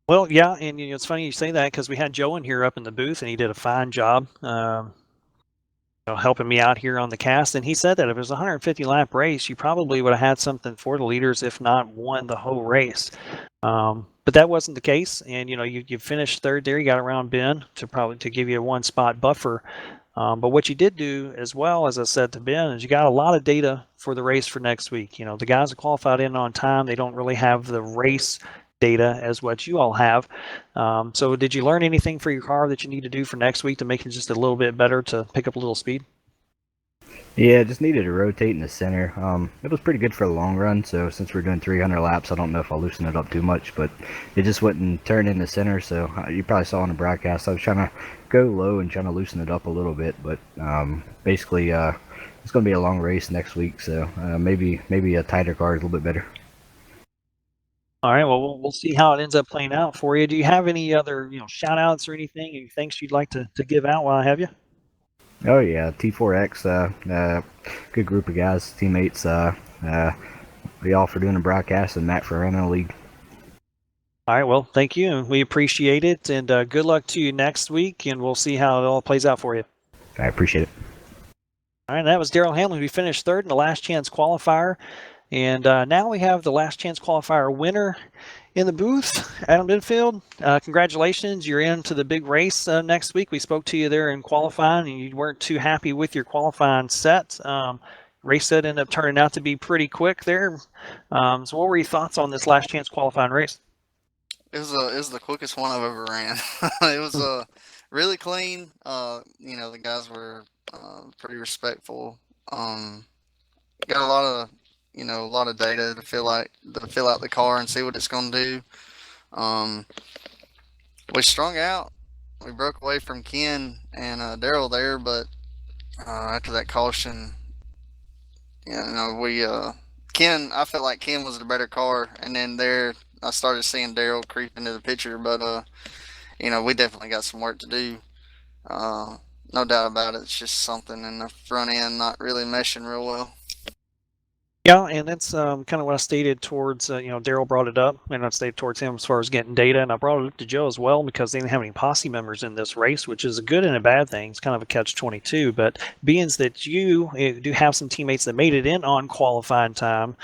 Well, yeah, and it's funny you say that because we had Joe in here up in the booth, and he did a fine job helping me out here on the cast. And he said that if it was a 150-lap race, you probably would have had something for the leaders, if not won the whole race. But that wasn't the case. And, you finished third there. You got around Ben to give you a 1-spot buffer. But what you did do as well, as I said to Ben, is you got a lot of data for the race for next week. The guys that qualified in on time, they don't really have the race data as what you all have. So did you learn anything for your car that you need to do for next week to make it just a little bit better to pick up a little speed? Yeah, just needed to rotate in the center. It was pretty good for the long run, so since we're doing 300 laps, I don't know if I'll loosen it up too much, but it just wouldn't turn in the center, so you probably saw on the broadcast, I was trying to go low and trying to loosen it up a little bit, but basically it's going to be a long race next week, so maybe a tighter car is a little bit better. All right, well, we'll see how it ends up playing out for you. Do you have any other, shout outs or anything, any thanks you'd like to give out while I have you? Oh yeah, T4X, good group of guys, teammates. y'all for doing the broadcast and Matt for running the league. All right, well, thank you, and we appreciate it, and good luck to you next week, and we'll see how it all plays out for you. I appreciate it. All right, that was Daryl Hamlin. We finished third in the last chance qualifier, and now we have the last chance qualifier winner in the booth, Adam Binfield. Congratulations, you're into the big race next week. We spoke to you there in qualifying, and you weren't too happy with your qualifying set. Race set ended up turning out to be pretty quick there. So what were your thoughts on this last chance qualifying race? It was the quickest one I've ever ran. It was really clean. The guys were pretty respectful. Got a lot of data to fill out the car and see what it's going to do. We strung out. We broke away from Ken and Daryl there, but after that caution, Ken. I felt like Ken was the better car, and then there I started seeing Daryl creep into the picture. But we definitely got some work to do. No doubt about it. It's just something in the front end not really meshing real well. Yeah, and that's kind of what I stated towards, Daryl brought it up, and I stated towards him as far as getting data, and I brought it up to Joe as well because they didn't have any posse members in this race, which is a good and a bad thing. It's kind of a catch-22, but being that you do have some teammates that made it in on qualifying time,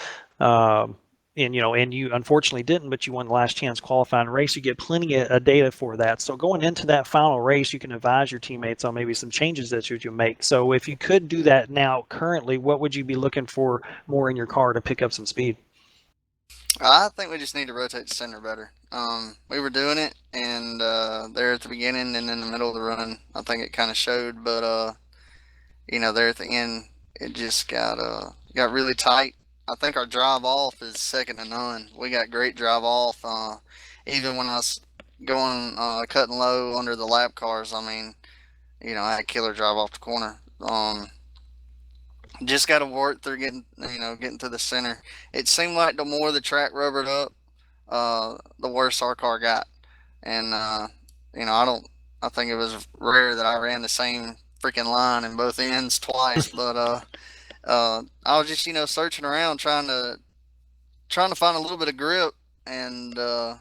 and you unfortunately didn't, but you won the last chance qualifying race. You get plenty of data for that. So going into that final race, you can advise your teammates on maybe some changes that you make. So if you could do that now, currently, what would you be looking for more in your car to pick up some speed? I think we just need to rotate the center better. We were doing it, and there at the beginning and in the middle of the run, I think it kind of showed. But there at the end, it just got really tight. I think our drive off is second to none. We got great drive off. Even when I was going cutting low under the lap cars, I had killer drive off the corner. Just got to work through getting to the center. It seemed like the more the track rubbered up, the worse our car got. And I think it was rare that I ran the same freaking line in both ends twice, but I was just searching around trying to find a little bit of grip, and that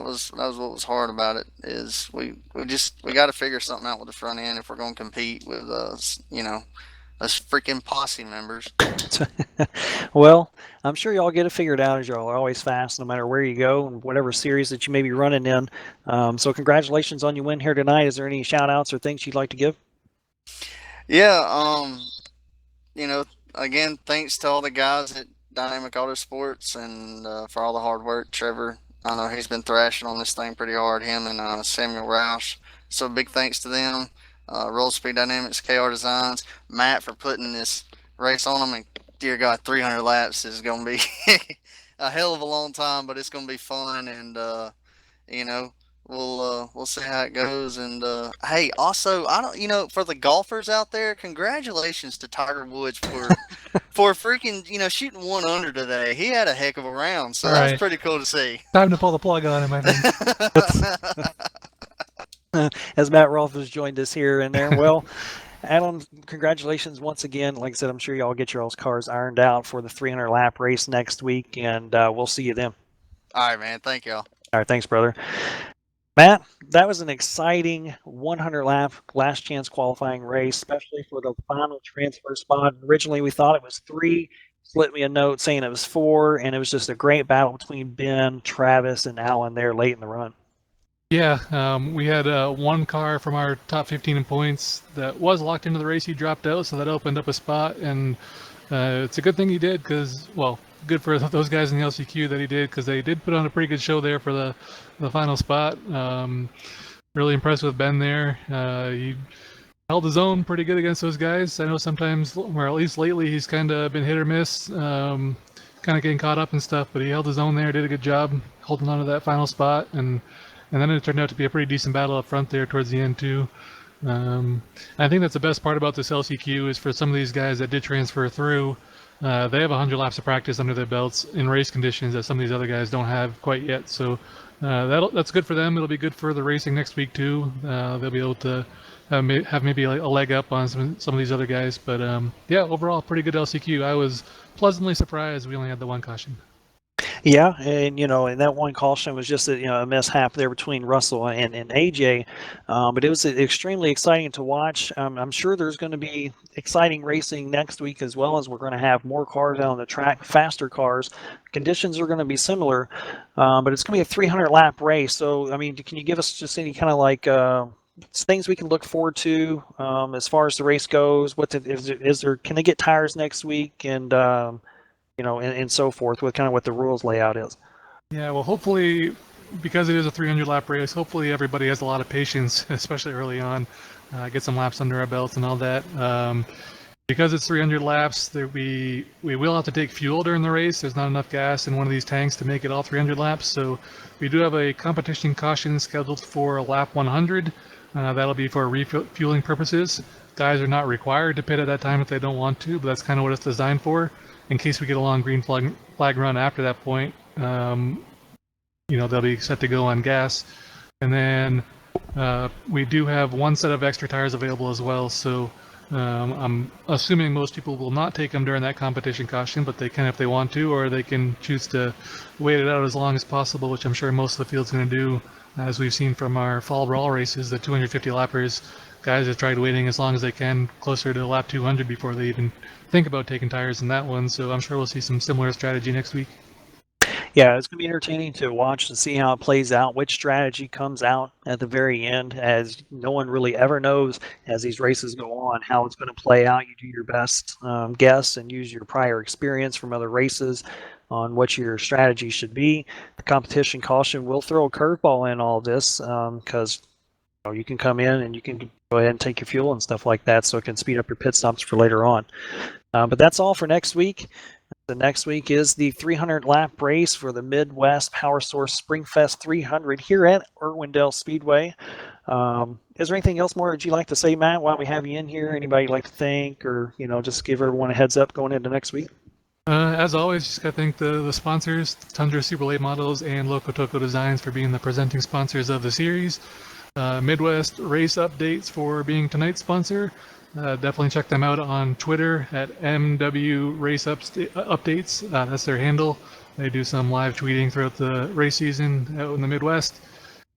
was what was hard about it. Is we got to figure something out with the front end if we're going to compete with us freaking posse members. Well, I'm sure y'all get it figured out, as y'all are always fast no matter where you go and whatever series that you may be running in. So congratulations on your win here tonight. Is there any shout outs or things you'd like to give? Yeah, again, thanks to all the guys at Dynamic Autosports and for all the hard work. Trevor, I know he's been thrashing on this thing pretty hard, him and Samuel Roush. So big thanks to them. Roll Speed Dynamics, KR Designs, Matt for putting this race on them. And dear God, 300 laps is going to be a hell of a long time, but it's going to be fun. And, we'll see how it goes. And hey, also, for the golfers out there, congratulations to Tiger Woods for freaking shooting 1 under today. He had a heck of a round, so that's pretty cool to see. Time to pull the plug on him, I think. As Matt Rolfe has joined us here and there. Well, Adam, congratulations once again. Like I said, I'm sure y'all get your all's cars ironed out for the 300 lap race next week, and we'll see you then. All right, man. Thank y'all. All right, thanks, brother. Matt, that was an exciting 100 lap last chance qualifying race, especially for the final transfer spot. Originally, we thought it was 3. Slit me a note saying it was 4, and it was just a great battle between Ben, Travis, and Alan there late in the run. Yeah, we had one car from our top 15 in points that was locked into the race. He dropped out, so that opened up a spot, and it's a good thing he did because, well, good for those guys in the LCQ that he did because they did put on a pretty good show there for the final spot. Really impressed with Ben there. He held his own pretty good against those guys. I know sometimes, or at least lately, he's kind of been hit or miss, kind of getting caught up and stuff, but he held his own there, did a good job holding on to that final spot, and then it turned out to be a pretty decent battle up front there towards the end too. I think that's the best part about this LCQ is for some of these guys that did transfer through, they have 100 laps of practice under their belts in race conditions that some of these other guys don't have quite yet. So that's good for them. It'll be good for the racing next week too. They'll be able to have maybe like a leg up on some of these other guys. But yeah, overall, pretty good LCQ. I was pleasantly surprised we only had the one caution. Yeah, and and that one caution was just a mishap there between Russell and AJ, but it was extremely exciting to watch. I'm sure there's going to be exciting racing next week as well, as we're going to have more cars out on the track, faster cars. Conditions are going to be similar, but it's going to be a 300 lap race. So I mean, can you give us just any kind of like things we can look forward to as far as the race goes? Is there? Can they get tires next week and and so forth, with kind of what the rules layout is? Yeah, well, hopefully, because it is a 300 lap race, hopefully everybody has a lot of patience, especially early on, get some laps under our belts and all that. Because it's 300 laps, we will have to take fuel during the race. There's not enough gas in one of these tanks to make it all 300 laps, so we do have a competition caution scheduled for lap 100. That'll be for refueling purposes. Guys are not required to pit at that time if they don't want to, but that's kind of what it's designed for. In case we get a long green flag run after that point, they'll be set to go on gas. And then we do have one set of extra tires available as well, so I'm assuming most people will not take them during that competition caution, but they can if they want to, or they can choose to wait it out as long as possible, which I'm sure most of the field's going to do. As we've seen from our fall brawl races, the 250 lappers, guys have tried waiting as long as they can, closer to lap 200 before they even think about taking tires in that one. So I'm sure we'll see some similar strategy next week. Yeah, it's going to be entertaining to watch and see how it plays out, which strategy comes out at the very end, as no one really ever knows as these races go on how it's going to play out. You do your best guess and use your prior experience from other races on what your strategy should be. The competition caution will throw a curveball in all this because you can come in and you can go ahead and take your fuel and stuff like that, so it can speed up your pit stops for later on. But that's all for next week. The next week is the 300 lap race for the Midwest Power Source Springfest 300 here at Irwindale Speedway. Is there anything else more that you'd like to say, Matt, while we have you in here? Anybody you'd like to thank, or just give everyone a heads up going into next week? As always, just gotta thank the sponsors, Tundra Super Late Models and Loco Toco Designs, for being the presenting sponsors of the series. Midwest Race Updates for being tonight's sponsor. Definitely check them out on Twitter at MW Race Updates. That's their handle. They do some live tweeting throughout the race season out in the Midwest.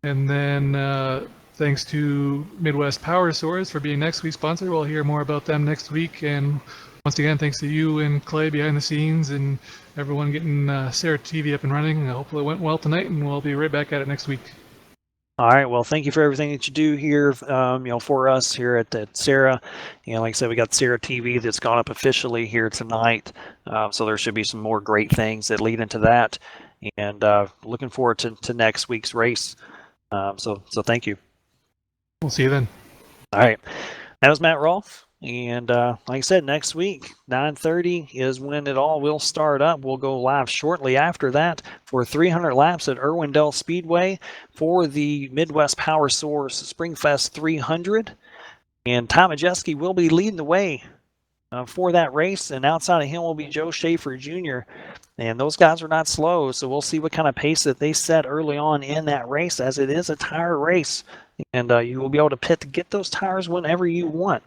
And then thanks to Midwest Power Source for being next week's sponsor. We'll hear more about them next week. And once again, thanks to you and Clay behind the scenes and everyone getting SARA TV up and running. Hopefully it went well tonight, and we'll be right back at it next week. All right. Well, thank you for everything that you do here, for us here at SARA. Like I said, we got SARA TV that's gone up officially here tonight. So there should be some more great things that lead into that. And looking forward to next week's race. So thank you. We'll see you then. All right. That was Matt Rolfe. And like I said, next week, 9:30 is when it all will start up. We'll go live shortly after that for 300 laps at Irwindale Speedway for the Midwest Power Source Springfest 300. And Tom Majeski will be leading the way for that race. And outside of him will be Joe Schaefer Jr. And those guys are not slow, so we'll see what kind of pace that they set early on in that race, as it is a tire race. And you will be able to pit to get those tires whenever you want.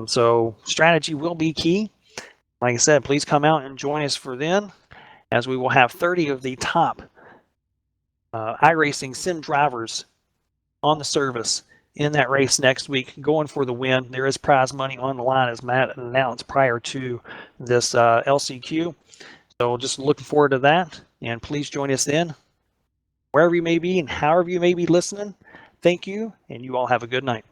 So strategy will be key. Like I said, please come out and join us for then, as we will have 30 of the top iRacing sim drivers on the service in that race next week, going for the win. There is prize money on the line, as Matt announced prior to this LCQ. So just looking forward to that, and please join us then, wherever you may be and however you may be listening. Thank you, and you all have a good night.